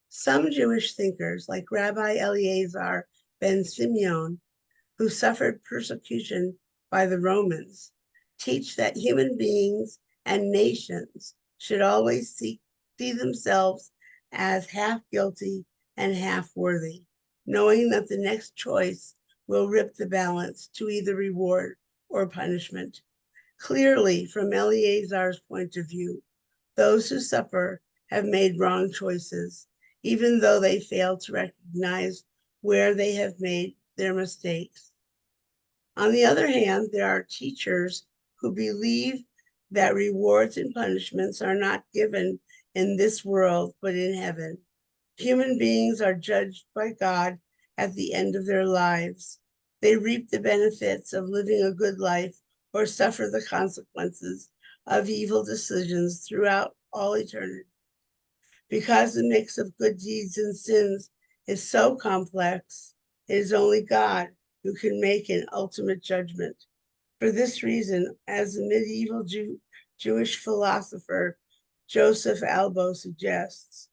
Some Jewish thinkers, like Rabbi Eleazar ben Simeon, who suffered persecution by the Romans, teach that human beings and nations should always see themselves as half guilty and half worthy, knowing that the next choice will rip the balance to either reward or punishment. Clearly, from Eleazar's point of view, those who suffer have made wrong choices, even though they fail to recognize where they have made their mistakes. On the other hand, there are teachers who believe that rewards and punishments are not given in this world, but in heaven. Human beings are judged by God at the end of their lives. They reap the benefits of living a good life or suffer the consequences of evil decisions throughout all eternity. Because the mix of good deeds and sins is so complex, it is only God who can make an ultimate judgment. For this reason, as the medieval Jewish philosopher Joseph Albo suggests,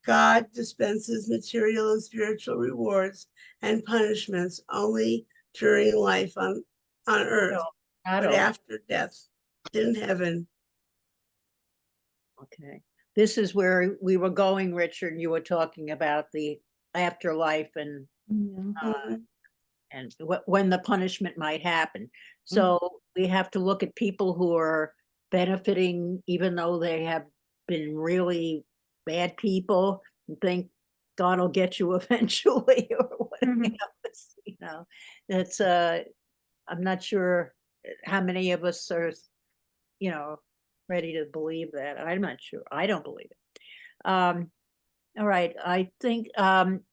God dispenses material and spiritual rewards and punishments only during life on earth, Not but all. after death in heaven. Okay. This is where we were going, Richard. You were talking about the afterlife and Yeah. and when the punishment might happen. So we have to look at people who are benefiting, even though they have been really bad people, and think God will get you eventually, or whatever. You know, it's I'm not sure how many of us are, ready to believe that. I'm not sure. I don't believe it. All right, I think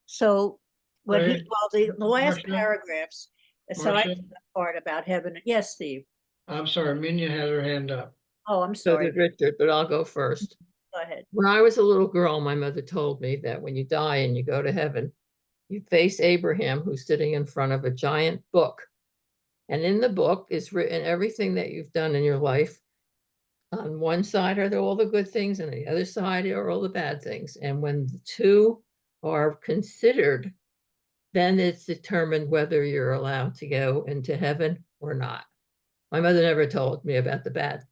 so. What he, Right. well, the last Marcia? paragraphs, aside Marcia? from the part about heaven. Yes, Steve. I'm sorry, Minion has her hand up. Oh, I'm So sorry. did Richard, but I'll go first. Go ahead. When I was a little girl, my mother told me that when you die and you go to heaven, you face Abraham, who's sitting in front of a giant book. And in the book is written everything that you've done in your life. On one side are all the good things, and on the other side are all the bad things. And when the two are considered, then it's determined whether you're allowed to go into heaven or not. My mother never told me about the bad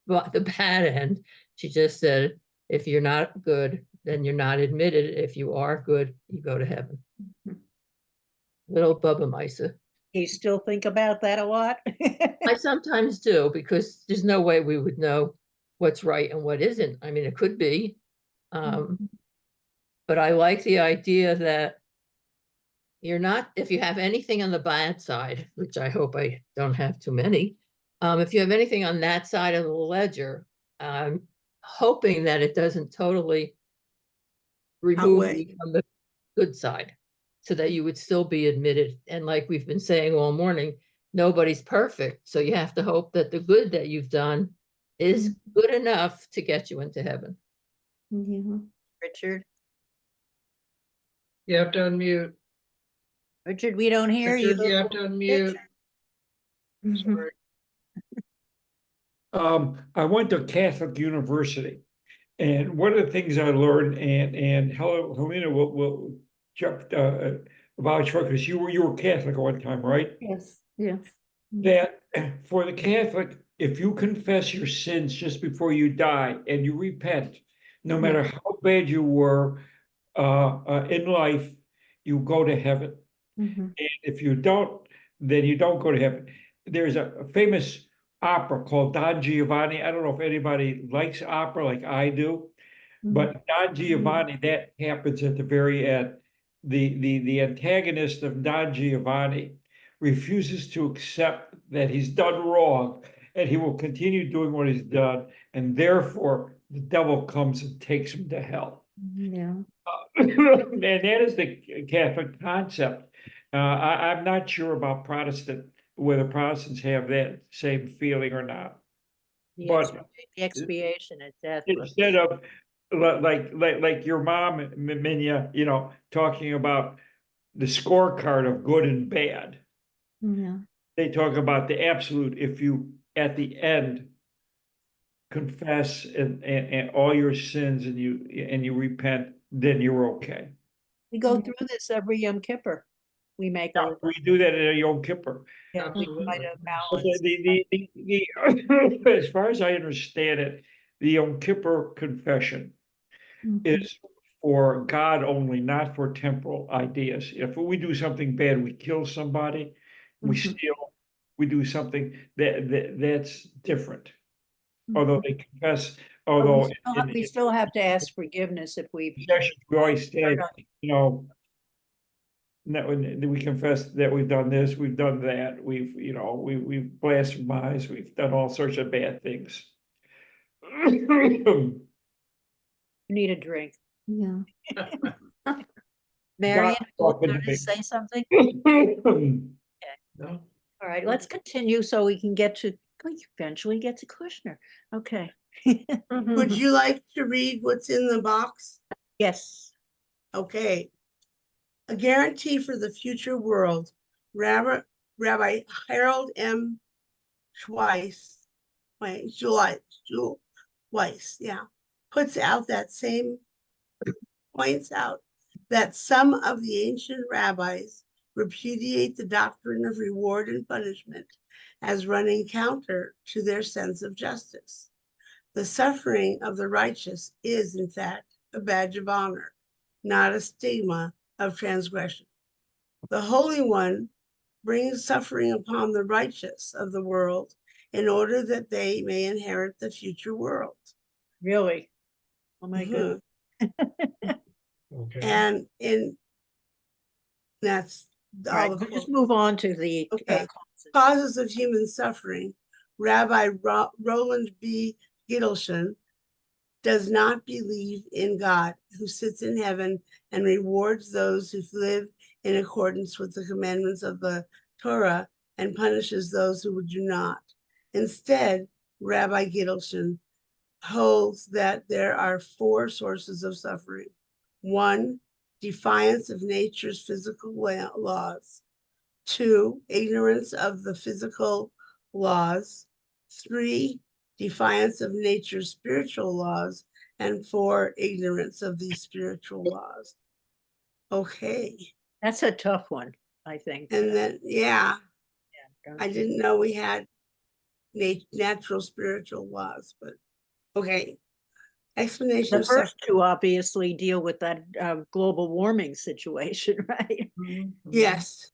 end. She just said, if you're not good, then you're not admitted. If you are good, you go to heaven. Little Bubba Misa. You still think about that a lot? I sometimes do, because there's no way we would know what's right and what isn't. I mean, it could be. But I like the idea that you're not, if you have anything on the bad side, which I hope I don't have too many, if you have anything on that side of the ledger, I'm hoping that it doesn't totally remove Outweigh. you from the good side, so that you would still be admitted. And like we've been saying all morning, nobody's perfect. So you have to hope that the good that you've done is good enough to get you into heaven. Yeah. Richard, You have to unmute. Richard, we don't hear you. Richard, you have to unmute. Sorry. I went to Catholic University, and one of the things I learned, and Helena will jump vouch for, because you were Catholic at one time, right? Yes, yes. That for the Catholic, if you confess your sins just before you die and you repent, no matter how bad you were in life, you go to heaven. Mhm. And if you don't, then you don't go to heaven. There's a famous opera called Don Giovanni. I don't know if anybody likes opera like I do, but Don Giovanni, that happens at the very end. The antagonist of Don Giovanni refuses to accept that he's done wrong, and he will continue doing what he's done, and therefore the devil comes and takes him to hell. Yeah. And that is the Catholic concept. I'm not sure about Protestant, whether Protestants have that same feeling or not. But The expiation at death. instead of like your mom, Minya, talking about the scorecard of good and bad, Yeah. they talk about the absolute. If you at the end confess and all your sins and you repent, then you're okay. We go through this every Yom Kippur. We make Yeah, we do that at Yom Kippur. we Absolutely. try to But balance. as far as I understand it, the Yom Kippur confession is for God only, not for temporal ideas. If we do something bad, we kill somebody, we steal, we do something that's different. Although they confess, although We still have to ask forgiveness if we've. possession, we always say, we confess that we've done this, we've done that, we've blasphemized, we've done all sorts of bad things. Need a drink. Yeah. Marion, God, want to say something? No? All right, let's continue so we can eventually get to Kushner. Okay. Would you like to read what's in the box? Yes. Okay. A guarantee for the future world. Rabbi Harold M. Weiss, points out that some of the ancient rabbis repudiate the doctrine of reward and punishment as running counter to their sense of justice. The suffering of the righteous is, in fact, a badge of honor, not a stigma of transgression. The Holy One brings suffering upon the righteous of the world in order that they may inherit the future world. Really? Oh my God. Okay. And that's All right, all the we'll just quotes. move on to the Okay. causes. Causes of human suffering. Rabbi Roland B. Gittelsson does not believe in God, who sits in heaven and rewards those who live in accordance with the commandments of the Torah and punishes those who do not. Instead, Rabbi Gittelsson holds that there are 4 sources of suffering. 1, defiance of nature's physical laws. 2, ignorance of the physical laws. 3, defiance of nature's spiritual laws. And 4, ignorance of these spiritual laws. Okay. That's a tough one, I think. And then, I didn't know we had natural spiritual laws, but okay. explanation The of first suffering. two obviously deal with that global warming situation, right? Yes.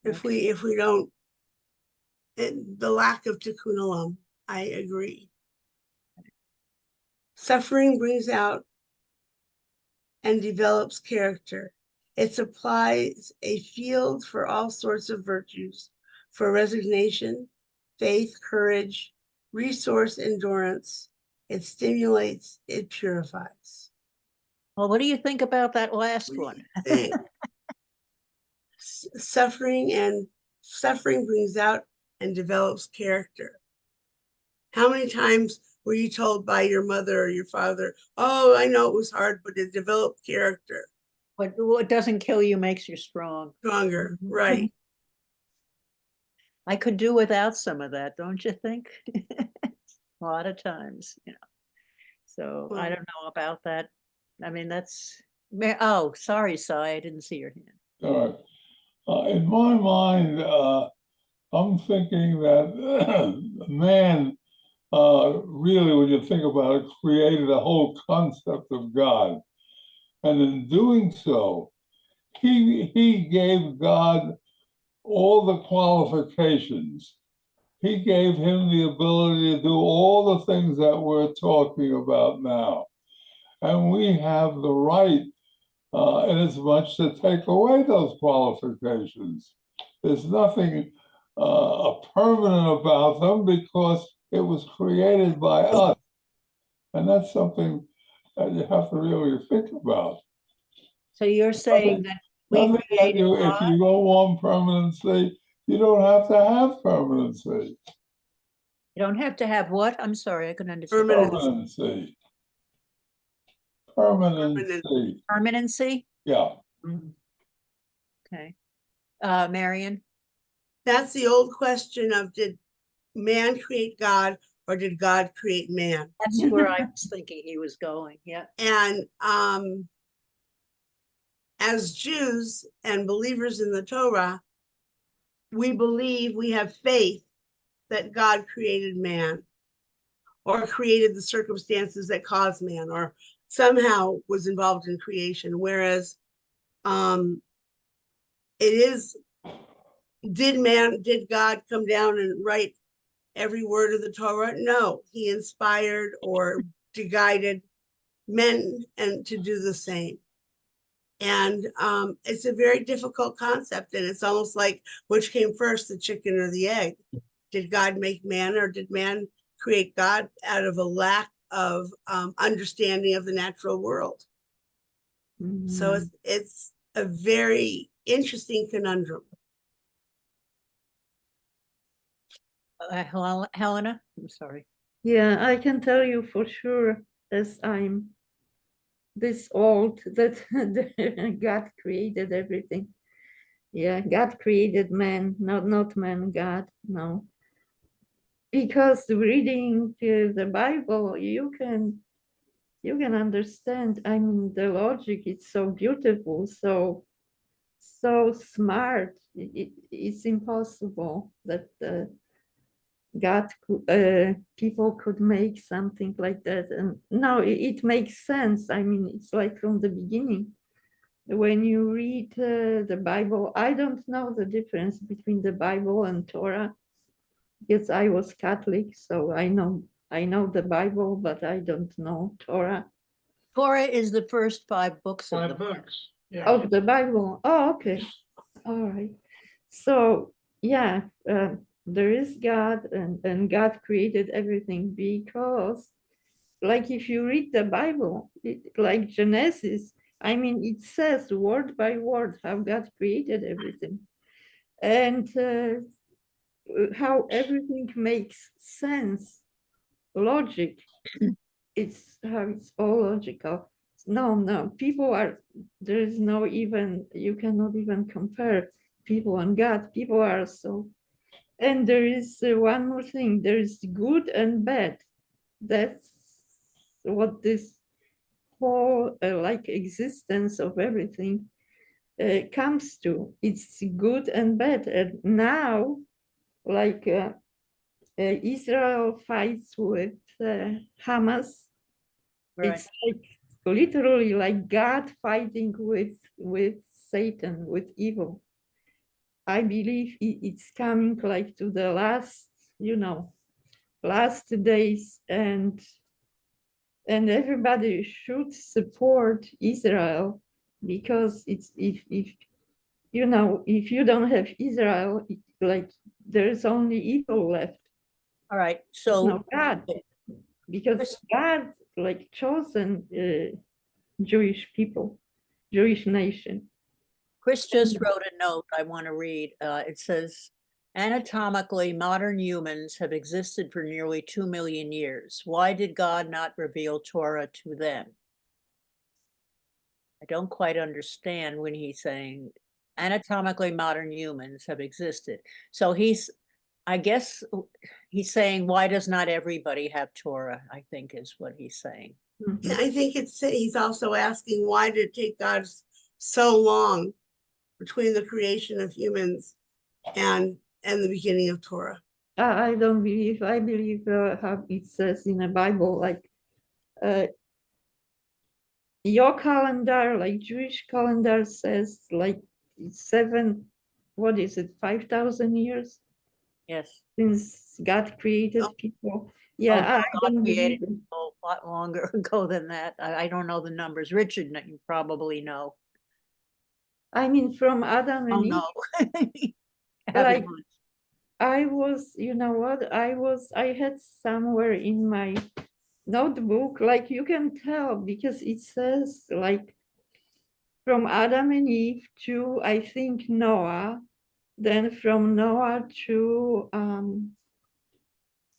If we don't, the lack of tikkun olam, I agree. Suffering brings out and develops character. It supplies a field for all sorts of virtues, for resignation, faith, courage, resource, endurance. It stimulates, it purifies. Well, what do you think about that last What do one? you think? Suffering brings out and develops character. How many times were you told by your mother or your father, oh, I know it was hard, but it developed character, What doesn't kill you makes you strong. stronger, right? I could do without some of that, don't you think? A lot of times, So I Well- don't know about that. I mean, oh, sorry, Cy, I didn't see your hand. All right. In my mind, I'm thinking that man, really, when you think about it, created a whole concept of God. And in doing so, he gave God all the qualifications. He gave him the ability to do all the things that we're talking about now. And we have the right, in as much to take away those qualifications. There's nothing permanent about them because it was created by us. And that's something that you have to really think about. So you're saying that we Nothing that created if you don't want permanency, you don't have to have permanency. You don't have to have what? I'm sorry, I couldn't understand. Permanency. Permanency. Permanency? Yeah. Okay. Marion? That's the old question of, did man create God or did God create man? That's where I was thinking he was going, yeah. And as Jews and believers in the Torah, we believe, we have faith that God created man or created the circumstances that caused man or somehow was involved in creation. Whereas it is, did God come down and write every word of the Torah? No, he inspired or guided men and to do the same. And it's a very difficult concept. And it's almost like, which came first, the chicken or the egg? Did God make man or did man create God out of a lack of understanding of the natural world? So it's a very interesting conundrum. Helena, I'm sorry. Yeah, I can tell you for sure, as I'm this old, that God created everything. Yeah, God created man, not man, God, no. Because reading the Bible, you can understand. I mean, the logic is so beautiful, so smart. It's impossible that people could make something like that. And no, it makes sense. I mean, it's like from the beginning. When you read the Bible, I don't know the difference between the Bible and Torah. Yes, I was Catholic, so I know the Bible, but I don't know Torah. Torah is the first 5 books of the Bible. books. Yeah. Of the Bible. Oh, okay. All right. So yeah, there is God, and God created everything, because like if you read the Bible, like Genesis, I mean, it says word by word how God created everything, and how everything makes sense, logic. It's how it's all logical. No, people are, there is no even, you cannot even compare people and God. People are so, and there is one more thing, there is good and bad. That's what this whole like existence of everything comes to. It's good and bad. And now, like Israel fights with Hamas, Right. It's like literally like God fighting with Satan, with evil. I believe it's coming like to the last, last days, and everybody should support Israel, because it's if if you don't have Israel, like there's only evil left. All right, There's so no God, because God like chosen Jewish people, Jewish nation. Chris just wrote a note I want to read. It says, anatomically, modern humans have existed for nearly 2 million years. Why did God not reveal Torah to them? I don't quite understand when he's saying anatomically modern humans have existed. So I guess he's saying, why does not everybody have Torah? I think is what he's saying. Yeah, I think he's also asking, why did it take God so long between the creation of humans and the beginning of Torah? I don't believe. I believe how it says in the Bible, like your calendar, like Jewish calendar, says like 5,000 years Yes. since God created Oh. people. Yeah, Oh, I God don't created believe it. a lot longer ago than that. I don't know the numbers. Richard, you probably know. I mean, from Adam Oh, and Eve, no. like I was, I had somewhere in my notebook, like you can tell because it says like from Adam and Eve to, I think, Noah, then from Noah to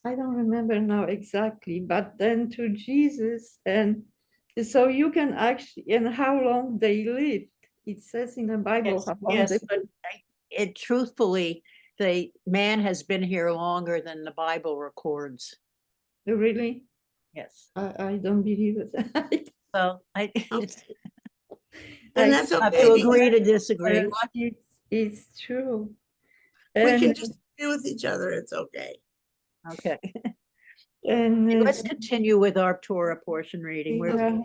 I don't remember now exactly, but then to Jesus, and so you can actually, and how long they lived. It says in the Bible Yes, how long yes. they lived. It truthfully, man has been here longer than the Bible records. Really? Yes. I don't believe it. So Okay. I And that's have okay, to because agree to disagree. it's true. we can And just agree with each other. It's okay. Okay. and Let's continue with our Torah portion reading. yeah,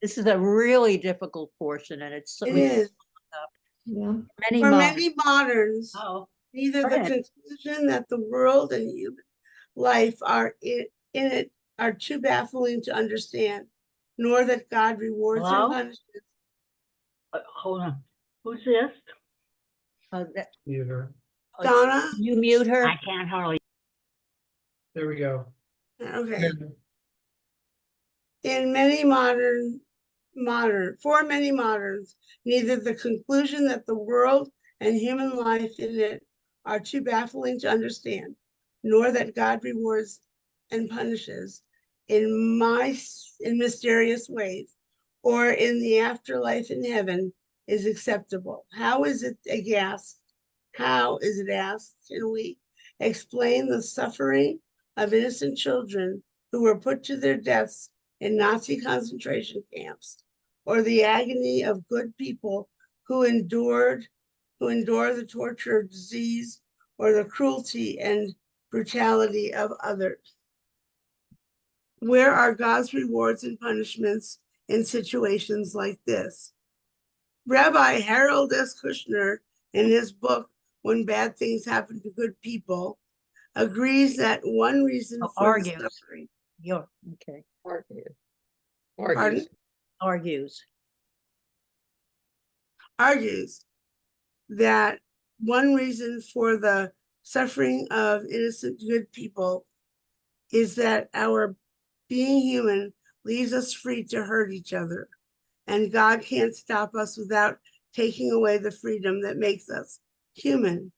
This is a really difficult portion, and it's It is. yeah. many For months. many moderns, Oh, neither go the ahead. conclusion that the world and human life are in it are too baffling to understand, nor that God rewards Hello? and punishes. Hold on. Who's this? Computer. Donna? You mute her? I can't hardly. There we go. Okay. In many for many moderns, neither the conclusion that the world and human life in it are too baffling to understand, nor that God rewards and punishes in mysterious ways, or in the afterlife in heaven, is acceptable. How is it asked? How is it asked? Can we explain the suffering of innocent children who were put to their deaths in Nazi concentration camps, or the agony of good people who endure the torture of disease, or the cruelty and brutality of others? Where are God's rewards and punishments in situations like this? Rabbi Harold S. Kushner, in his book, When Bad Things Happen to Good People, agrees that one reason for the suffering. Okay. Pardon? Argues that one reason for the suffering of innocent good people is that our being human leaves us free to hurt each other, and God can't stop us without taking away the freedom that makes us human.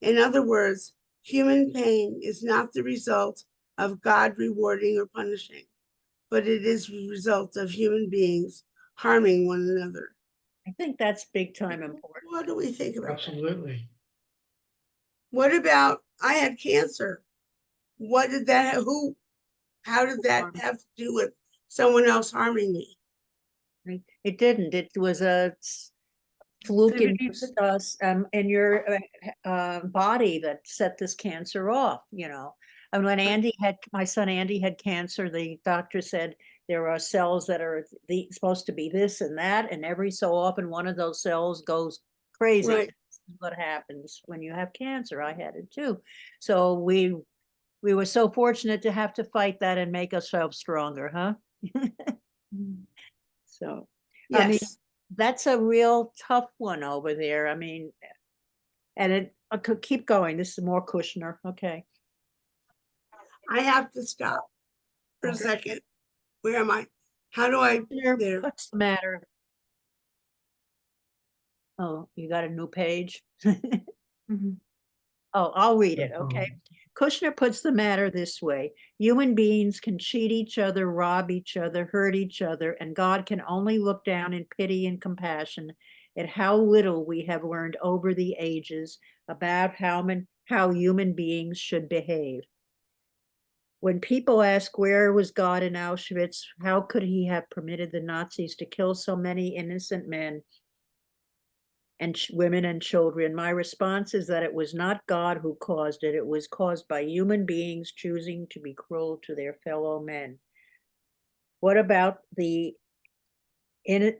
In other words, human pain is not the result of God rewarding or punishing, but it is the result of human beings harming one another. I think that's big time important. What do we think about that? Absolutely. What about, I had cancer? What did that, how did that have to do with someone else harming me? It didn't. It was a fluke in your body that set this cancer off, And when my son Andy had cancer, the doctor said there are cells that are supposed to be this and that, and every so often one of those cells goes crazy. Right. This is what happens when you have cancer. I had it too. So we were so fortunate to have to fight that and make ourselves stronger, huh? So, I mean, Yes, that's a real tough one over there. I mean, and I could keep going. This is more Kushner. Okay. I have to stop for a second. Where am I? How do I, there? What's the matter? Oh, you got a new page? Mhm. Oh, I'll read it, No okay. problem. Kushner puts the matter this way: human beings can cheat each other, rob each other, hurt each other, and God can only look down in pity and compassion at how little we have learned over the ages about how human beings should behave. When people ask where was God in Auschwitz, how could he have permitted the Nazis to kill so many innocent men and women and children, my response is that it was not God who caused it. It was caused by human beings choosing to be cruel to their fellow men. What about the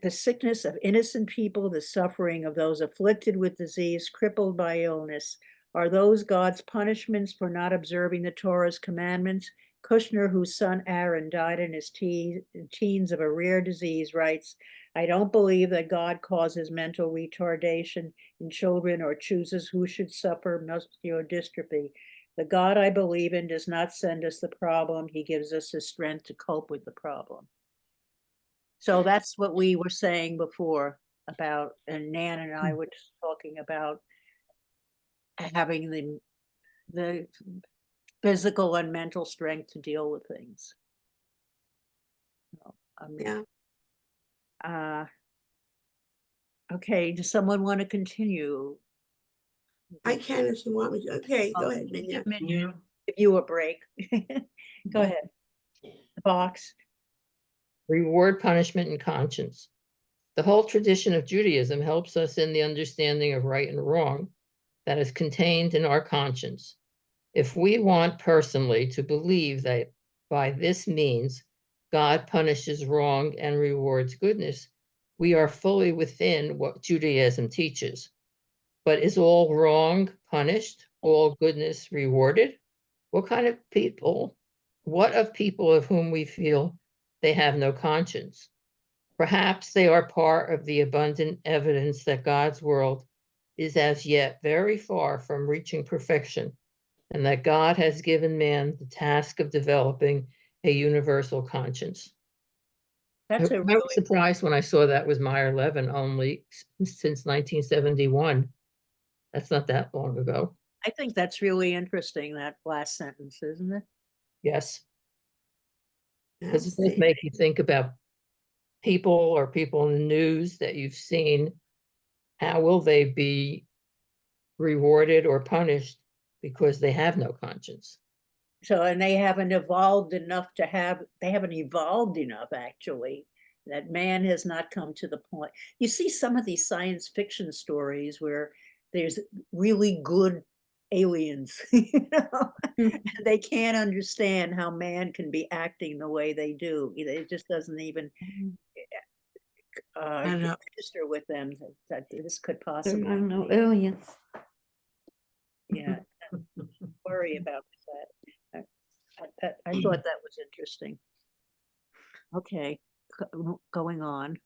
sickness of innocent people, the suffering of those afflicted with disease, crippled by illness? Are those God's punishments for not observing the Torah's commandments? Kushner, whose son Aaron died in his teens of a rare disease, writes, I don't believe that God causes mental retardation in children or chooses who should suffer muscular dystrophy. The God I believe in does not send us the problem. He gives us the strength to cope with the problem. So that's what we were saying before about, and Nan and I were just talking about having the physical and mental strength to deal with things. Yeah, Okay, does someone want to continue? I can if you want me to. Okay, go ahead, Give Minya. Minion, give you a break. Go ahead. The box. Reward, punishment, and conscience. The whole tradition of Judaism helps us in the understanding of right and wrong that is contained in our conscience. If we want personally to believe that by this means God punishes wrong and rewards goodness, we are fully within what Judaism teaches. But is all wrong punished, all goodness rewarded? What of people of whom we feel they have no conscience? Perhaps they are part of the abundant evidence that God's world is as yet very far from reaching perfection, and that God has given man the task of developing a universal conscience. That's I a was really, surprised when I saw that was Meyer Levin only since 1971. That's not that long ago. I think that's really interesting, that last sentence, isn't it? Yes, because Let's it does see. make you think about people or people in the news that you've seen. How will they be rewarded or punished because they have no conscience? So, and they haven't evolved enough they haven't evolved enough actually, that man has not come to the point. You see some of these science fiction stories where there's really good aliens, they can't understand how man can be acting the way they do. It just doesn't even I know. register with them that this could There possibly are no be. aliens. Yeah, worry about that. I thought that was interesting. Okay, going on.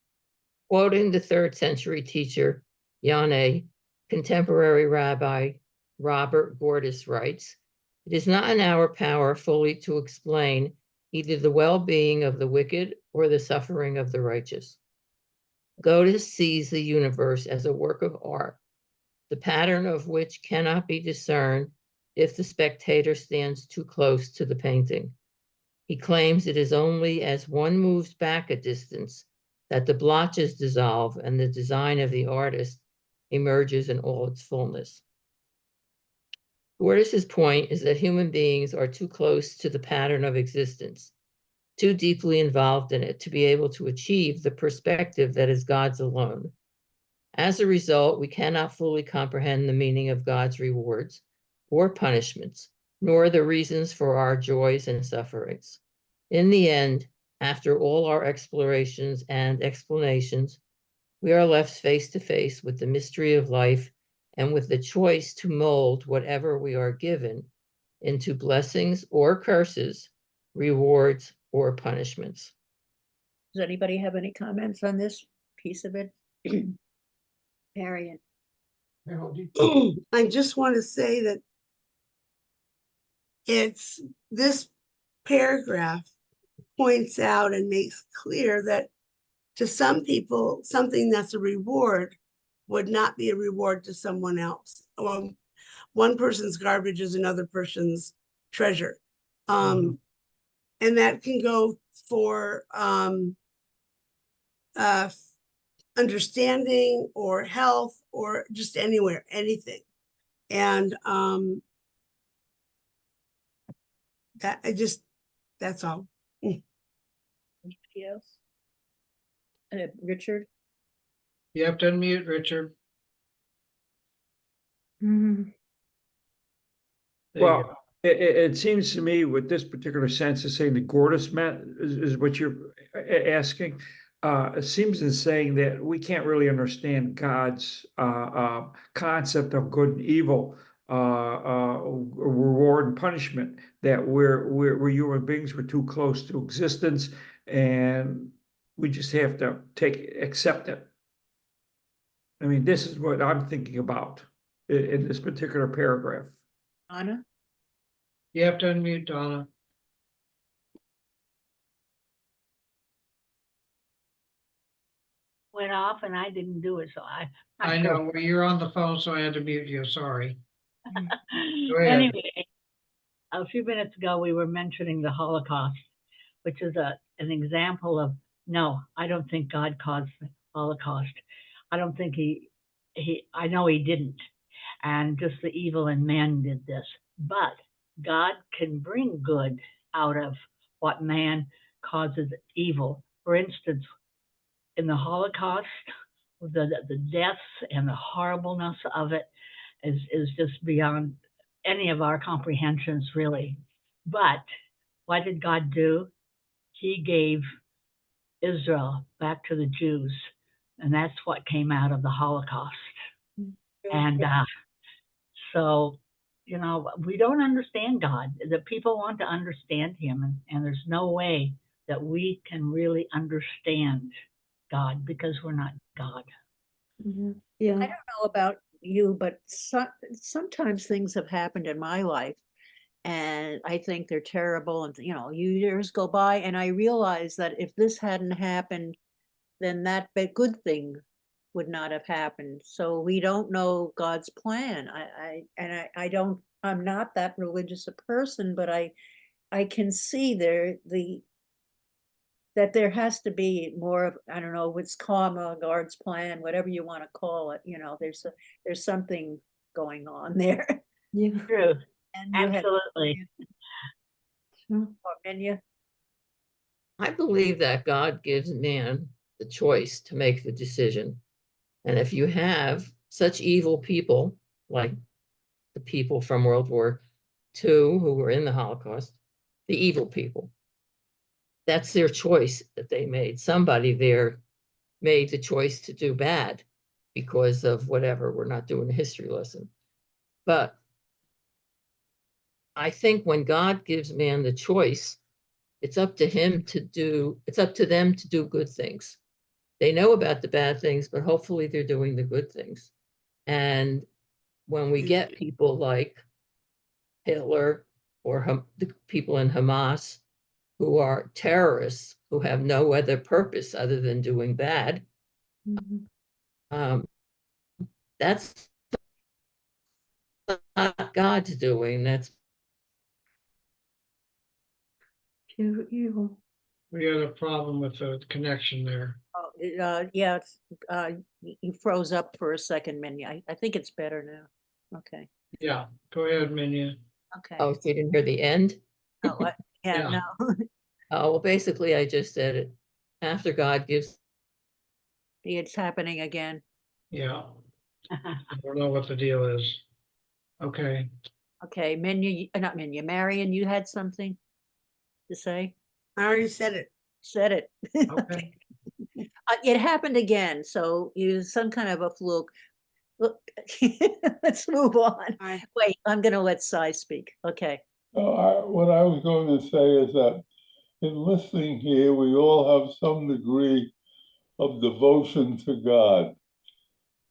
Quoting the 3rd century teacher, Yane, contemporary Rabbi Robert Gordis writes, it is not in our power fully to explain either the well-being of the wicked or the suffering of the righteous. Gordis sees the universe as a work of art, the pattern of which cannot be discerned if the spectator stands too close to the painting. He claims it is only as one moves back a distance that the blotches dissolve and the design of the artist emerges in all its fullness. Gordis's point is that human beings are too close to the pattern of existence, too deeply involved in it to be able to achieve the perspective that is God's alone. As a result, we cannot fully comprehend the meaning of God's rewards or punishments, nor the reasons for our joys and sufferings. In the end, After all our explorations and explanations, we are left face to face with the mystery of life and with the choice to mold whatever we are given into blessings or curses, rewards or punishments. Does anybody have any comments on this piece of it? Marion, I just want to say that this paragraph points out and makes clear that to some people, something that's a reward would not be a reward to someone else. One person's garbage is another person's treasure. And that can go for understanding or health or just anywhere, anything. And that's all. anybody else? Richard? You have to unmute, Richard. Mhm. There you go. Well, it seems to me with this particular sense of saying the Gordis meant is what you're asking. It seems in saying that we can't really understand God's concept of good and evil, reward and punishment. That we're human beings, we're too close to existence, and we just have to accept it. I mean, this is what I'm thinking about in this particular paragraph. Anna? You have to unmute, Donna. Went off and I didn't do it, so I know, well, you're on the phone, so I had to mute you, sorry. Go ahead. Anyway, a few minutes ago, we were mentioning the Holocaust, which is an example of, no, I don't think God caused the Holocaust. I don't think I know he didn't. And just the evil in man did this. But God can bring good out of what man causes evil. For instance, in the Holocaust, the deaths and the horribleness of it is just beyond any of our comprehensions, really. But what did God do? He gave Israel back to the Jews, and that's what came out of the Holocaust. And so, you know, we don't understand God. The people want to understand him, and there's no way that we can really understand God because we're not God. Mhm. I Yeah. don't know about you, but sometimes things have happened in my life and I think they're terrible and, you know, years go by and I realize that if this hadn't happened, then that good thing would not have happened. So we don't know God's plan. I'm not that religious a person, but I can see that there has to be more of, I don't know, what's karma, God's plan, whatever you want to call it, you know, there's something going on there. Yeah. True. And you had, Absolutely. and you, I believe that God gives man the choice to make the decision. And if you have such evil people, like the people from World War II who were in the Holocaust, the evil people, that's their choice that they made. Somebody there made the choice to do bad because of whatever. We're not doing a history lesson. But I think when God gives man the choice, it's up to them to do good things. They know about the bad things, but hopefully they're doing the good things. And when we get people like Hitler or the people in Hamas who are terrorists, who have no other purpose other than doing bad, Mhm. that's not God's doing. That's Pure evil. We had a problem with the connection there. yeah, you froze up for a second, Minya. I think it's better now. Okay, Yeah, go ahead, Minion. okay. oh, if you didn't hear the end. Oh, yeah, Yeah. no, Oh, well, basically, I just said it. After God gives, it's happening again. Yeah, I don't know what the deal is. Okay, Okay, Minya, not Minya, Marion, you had something to say? I already said it. said it. Okay. It happened again, so it was some kind of a fluke. Look, let's move on. Aye. Wait, I'm gonna let Cy speak. Okay. What I was going to say is that in listening here, we all have some degree of devotion to God.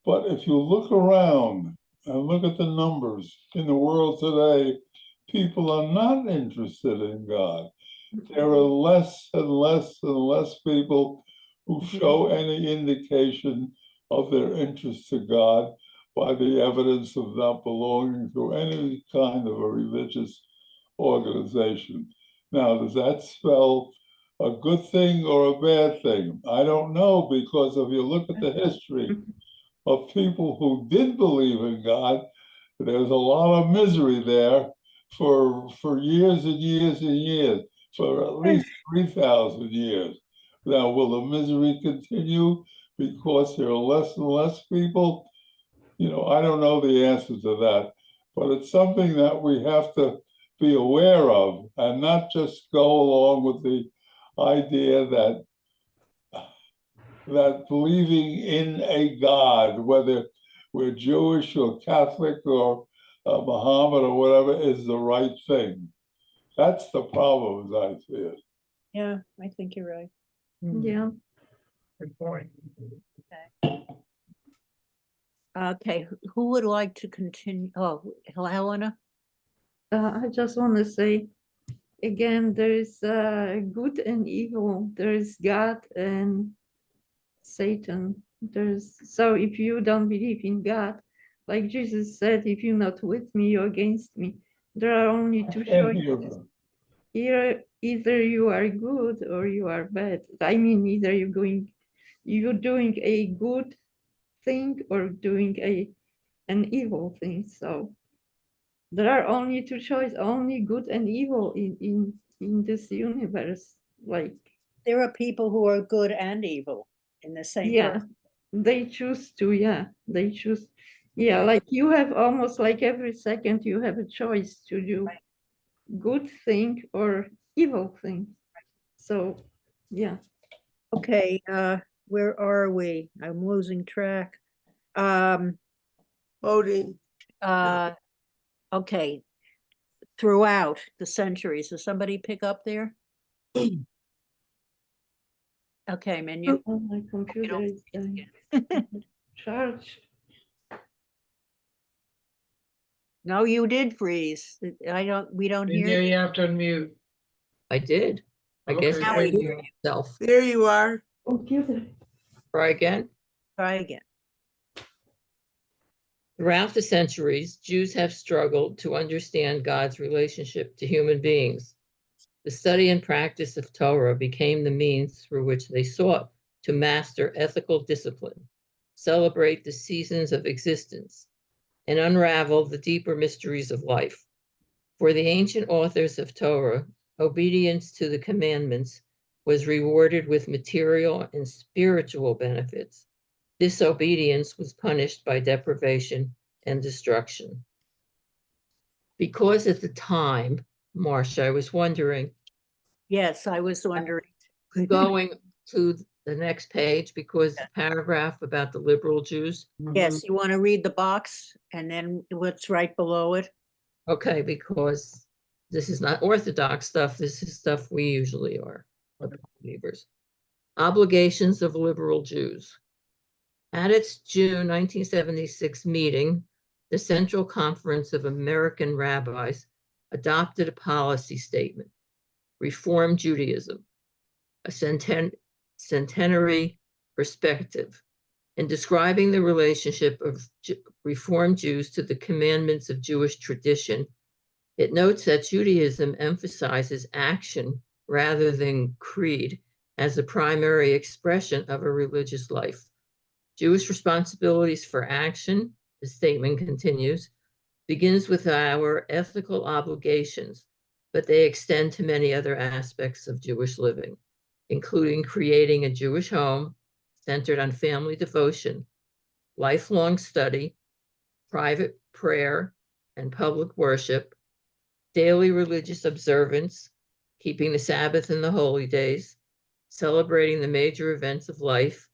But if you look around and look at the numbers in the world today, people are not interested in God. There are less and less and less people who show any indication of their interest to God by the evidence of not belonging to any kind of a religious organization. Now, does that spell a good thing or a bad thing? I don't know, because if you look at the history of people who did believe in God, there's a lot of misery there for years and years and years, for at least 3,000 years. Now, will the misery continue because there are less and less people? You know, I don't know the answer to that, but it's something that we have to be aware of and not just go along with the idea that believing in a God, whether we're Jewish or Catholic or Muhammad or whatever, is the right thing. That's the problem, as I see it. Yeah, I think you're right. Yeah. Good point. Okay, who would like to continue? Oh, Helena? I just want to say again, there is good and evil. There is God and Satan. So if you don't believe in God, like Jesus said, if you're not with me, you're against me. There are only two Can't hear choices. her. Either you are good or you are bad. I mean, either you're doing a good thing or doing an evil thing. So there are only two choices, only good and evil in this universe. Like, There are people who are good and evil in the same yeah, person. they choose to, they choose. Yeah, like you have almost like every second you have a choice to do good thing or evil thing. So, yeah. Okay, where are we? I'm losing track. Voting. Okay. Throughout the centuries, does somebody pick up there? Okay, menu. Oh, my computer is charged. No, you did freeze. We don't And hear there you. you have to unmute. I did. I guess Okay, Now I we there you hear go. myself. There you are. Computer. Try again. Try again. Throughout the centuries, Jews have struggled to understand God's relationship to human beings. The study and practice of Torah became the means through which they sought to master ethical discipline, celebrate the seasons of existence, and unravel the deeper mysteries of life. For the ancient authors of Torah, obedience to the commandments was rewarded with material and spiritual benefits. Disobedience was punished by deprivation and destruction. Because at the time, Marcia, I was wondering, Yes, I was wondering. going to the next page, because the paragraph about the liberal Jews, Yes, you want to read the box and then what's right below it? okay, because this is not Orthodox stuff, this is stuff we usually are, believers. Obligations of liberal Jews. At its June 1976 meeting, the Central Conference of American Rabbis adopted a policy statement, Reform Judaism, a centenary perspective, in describing the relationship of Reform Jews to the commandments of Jewish tradition. It notes that Judaism emphasizes action rather than creed as a primary expression of a religious life. Jewish responsibilities for action, the statement continues, begins with our ethical obligations, but they extend to many other aspects of Jewish living, including creating a Jewish home centered on family devotion, lifelong study, private prayer and public worship, daily religious observance, keeping the Sabbath and the holy days, celebrating the major events of life,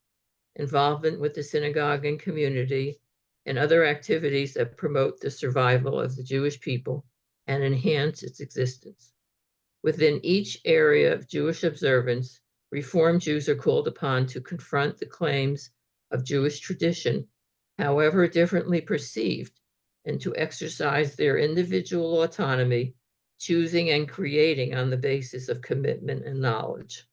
involvement with the synagogue and community, and other activities that promote the survival of the Jewish people and enhance its existence. Within each area of Jewish observance, Reform Jews are called upon to confront the claims of Jewish tradition, however differently perceived, and to exercise their individual autonomy, choosing and creating on the basis of commitment and knowledge.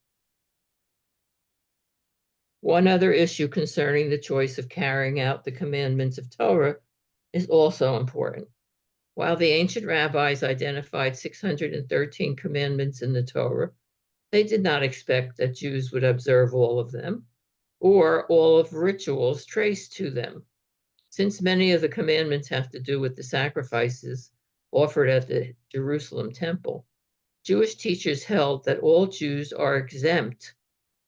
One other issue concerning the choice of carrying out the commandments of Torah is also important. While the ancient rabbis identified 613 commandments in the Torah, they did not expect that Jews would observe all of them or all of rituals traced to them. Since many of the commandments have to do with the sacrifices offered at the Jerusalem temple, Jewish teachers held that all Jews are exempt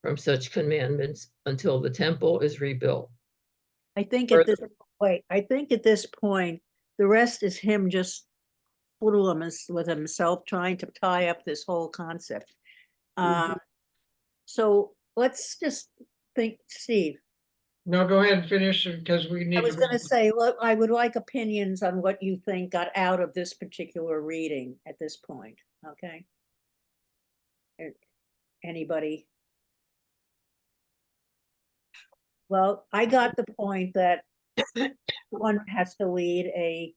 from such commandments until the temple is rebuilt. I think at this point, the rest is him just fooling us with himself, trying to tie up this whole concept. So let's just think, Steve. No, go ahead and finish because we need. I was going to say, look, I would like opinions on what you think got out of this particular reading at this point. Okay. Anybody? Well, I got the point that one has to lead a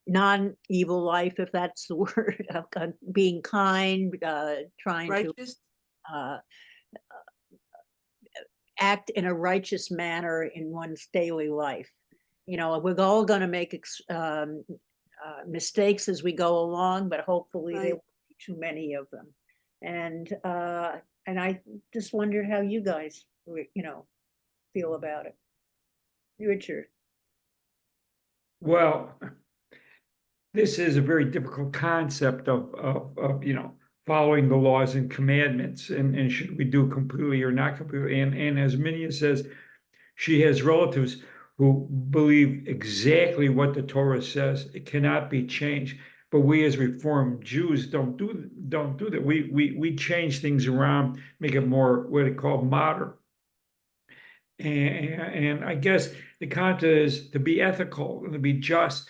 non-evil life, if that's the word, of being kind, trying Righteous. to act in a righteous manner in one's daily life. You know, we're all going to make mistakes as we go along, but hopefully there won't be too many of them. And I just wondered how you guys, feel about it. Richard. Well, this is a very difficult concept of following the laws and commandments, and should we do completely or not completely. And as Minia says, she has relatives who believe exactly what the Torah says. It cannot be changed. But we as Reformed Jews don't do that. We change things around, make it more what they call modern. And I guess the concept is to be ethical, to be just,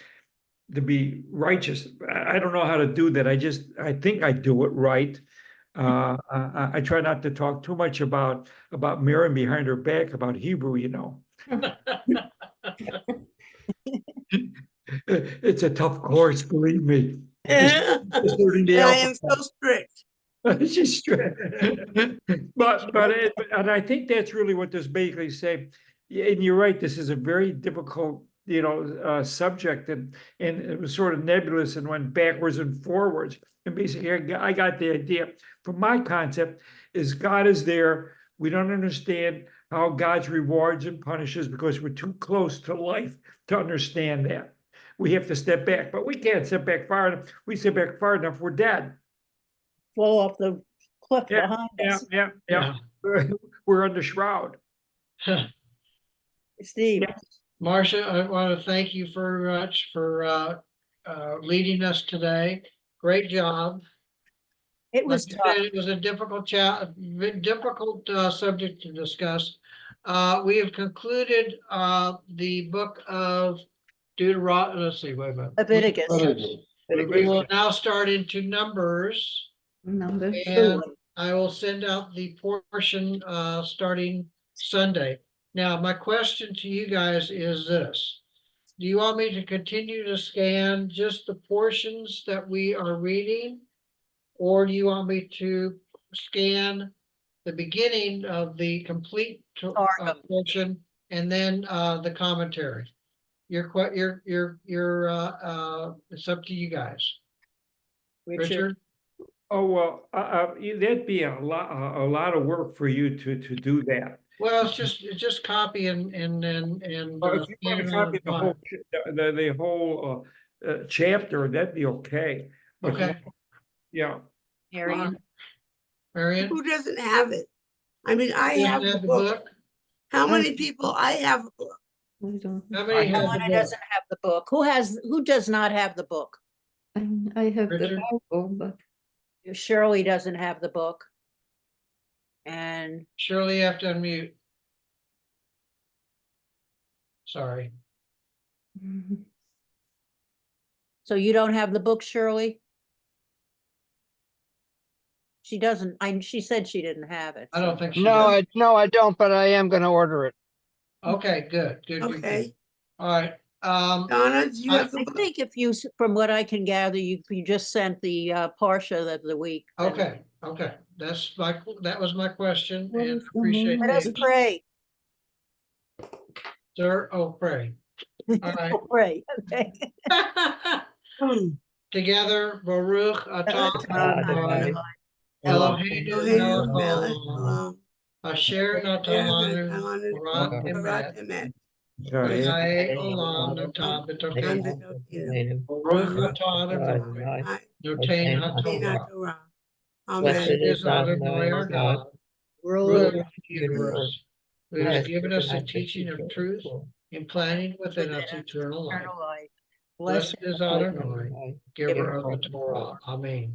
to be righteous. I don't know how to do that. I think I do it right. I try not to talk too much about Miriam behind her back about Hebrew, It's a tough course, believe me. And I am so strict. She's strict. And I think that's really what this basically say. And you're right, this is a very difficult, subject, and it was sort of nebulous and went backwards and forwards. And basically, I got the idea. From my concept, is God is there. We don't understand how God's rewards and punishes because we're too close to life to understand that. We have to step back, but we can't step back far enough. We step back far enough, we're dead. Flow off the cliff behind us. Yeah. We're under shroud. Steve. Yeah. Marcia, I want to thank you very much for leading us today. Great job. It was Like you tough. said, it was a difficult subject to discuss. We have concluded the book of Deuteronomy. Let's see, wait a minute. Leviticus. We will now start into Numbers, Number and I will send out the portion starting Sunday. Now, my question to you guys is this. Do you want me to continue to scan just the portions that we are reading? Or do you want me to scan the beginning of the complete portion and then the commentary? It's up to you guys. Richard? Oh, well, that'd be a lot of work for you to do that. Well, it's just copy and Well, if you want to copy the whole chapter, that'd be okay. But okay. Yeah. Marion. Who doesn't have it? I mean, I have the the book. How many people? I have. How many doesn't have the book? Who does not have the book? I have Richard? the Bible, but Shirley doesn't have the book. And Shirley, you have to unmute. Sorry. so you don't have the book, Shirley? She doesn't, she said she didn't have it. I don't think she No, does. I don't, but I am gonna order it. Okay, good, good, good, good. Okay, All right, Donna, do you have the I book? think if you, from what I can gather, you just sent the Parsha of the week. then okay, okay. That was my question What and is the appreciate name? Let us the, pray. sir, oh, pray. All right. Pray, okay. Together, Baruch atah Adonai, Eloheinu Eloheinu melech melech haolam, haolam, asher natan lanu Torah emet, emet, v'chaye olam natan b'tokenu. Baruch atah Adonai, noten haTorah. Torah. Blessed Amen. is Adonai our God, ruler of the universe, who has given us the teaching of truth, implanting within us eternal life. Blessed is Adonai, giver of the Torah. Amen.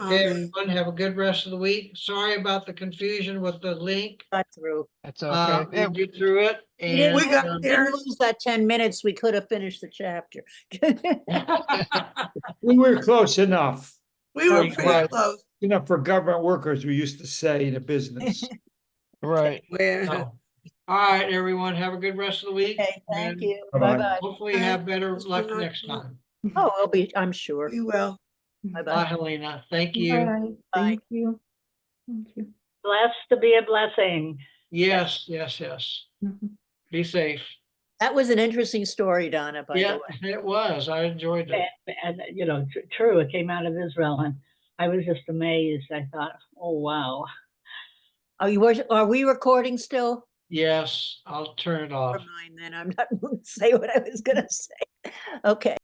Okay, Amen. everyone, have a good rest of the week. Sorry about the confusion with the link. Got through. That's okay. We'll get through it and We got Didn't there. lose that 10 minutes. We could have finished the chapter. We were close enough. We were Right, pretty right. close. Enough for government workers, we used to say in a business. Right. Where, so, all right, everyone, have a good rest of the week. Okay, thank and you. Bye-bye. Bye-bye. Hopefully have better luck next time. Oh, we'll be, I'm sure. we will. Bye, Bye-bye. Helena. Thank you. Bye. Thank you. Thank you. Blessed to be a blessing. Yes, yes, yes. Mhm. Be safe. That was an interesting story, Donna, by the Yeah, way. it was. I enjoyed it. And you know, true, it came out of Israel, and I was just amazed. I thought, oh, wow. Are we recording still? Yes, I'll turn it off. Never mind then. I'm not going to say what I was going to say. Okay.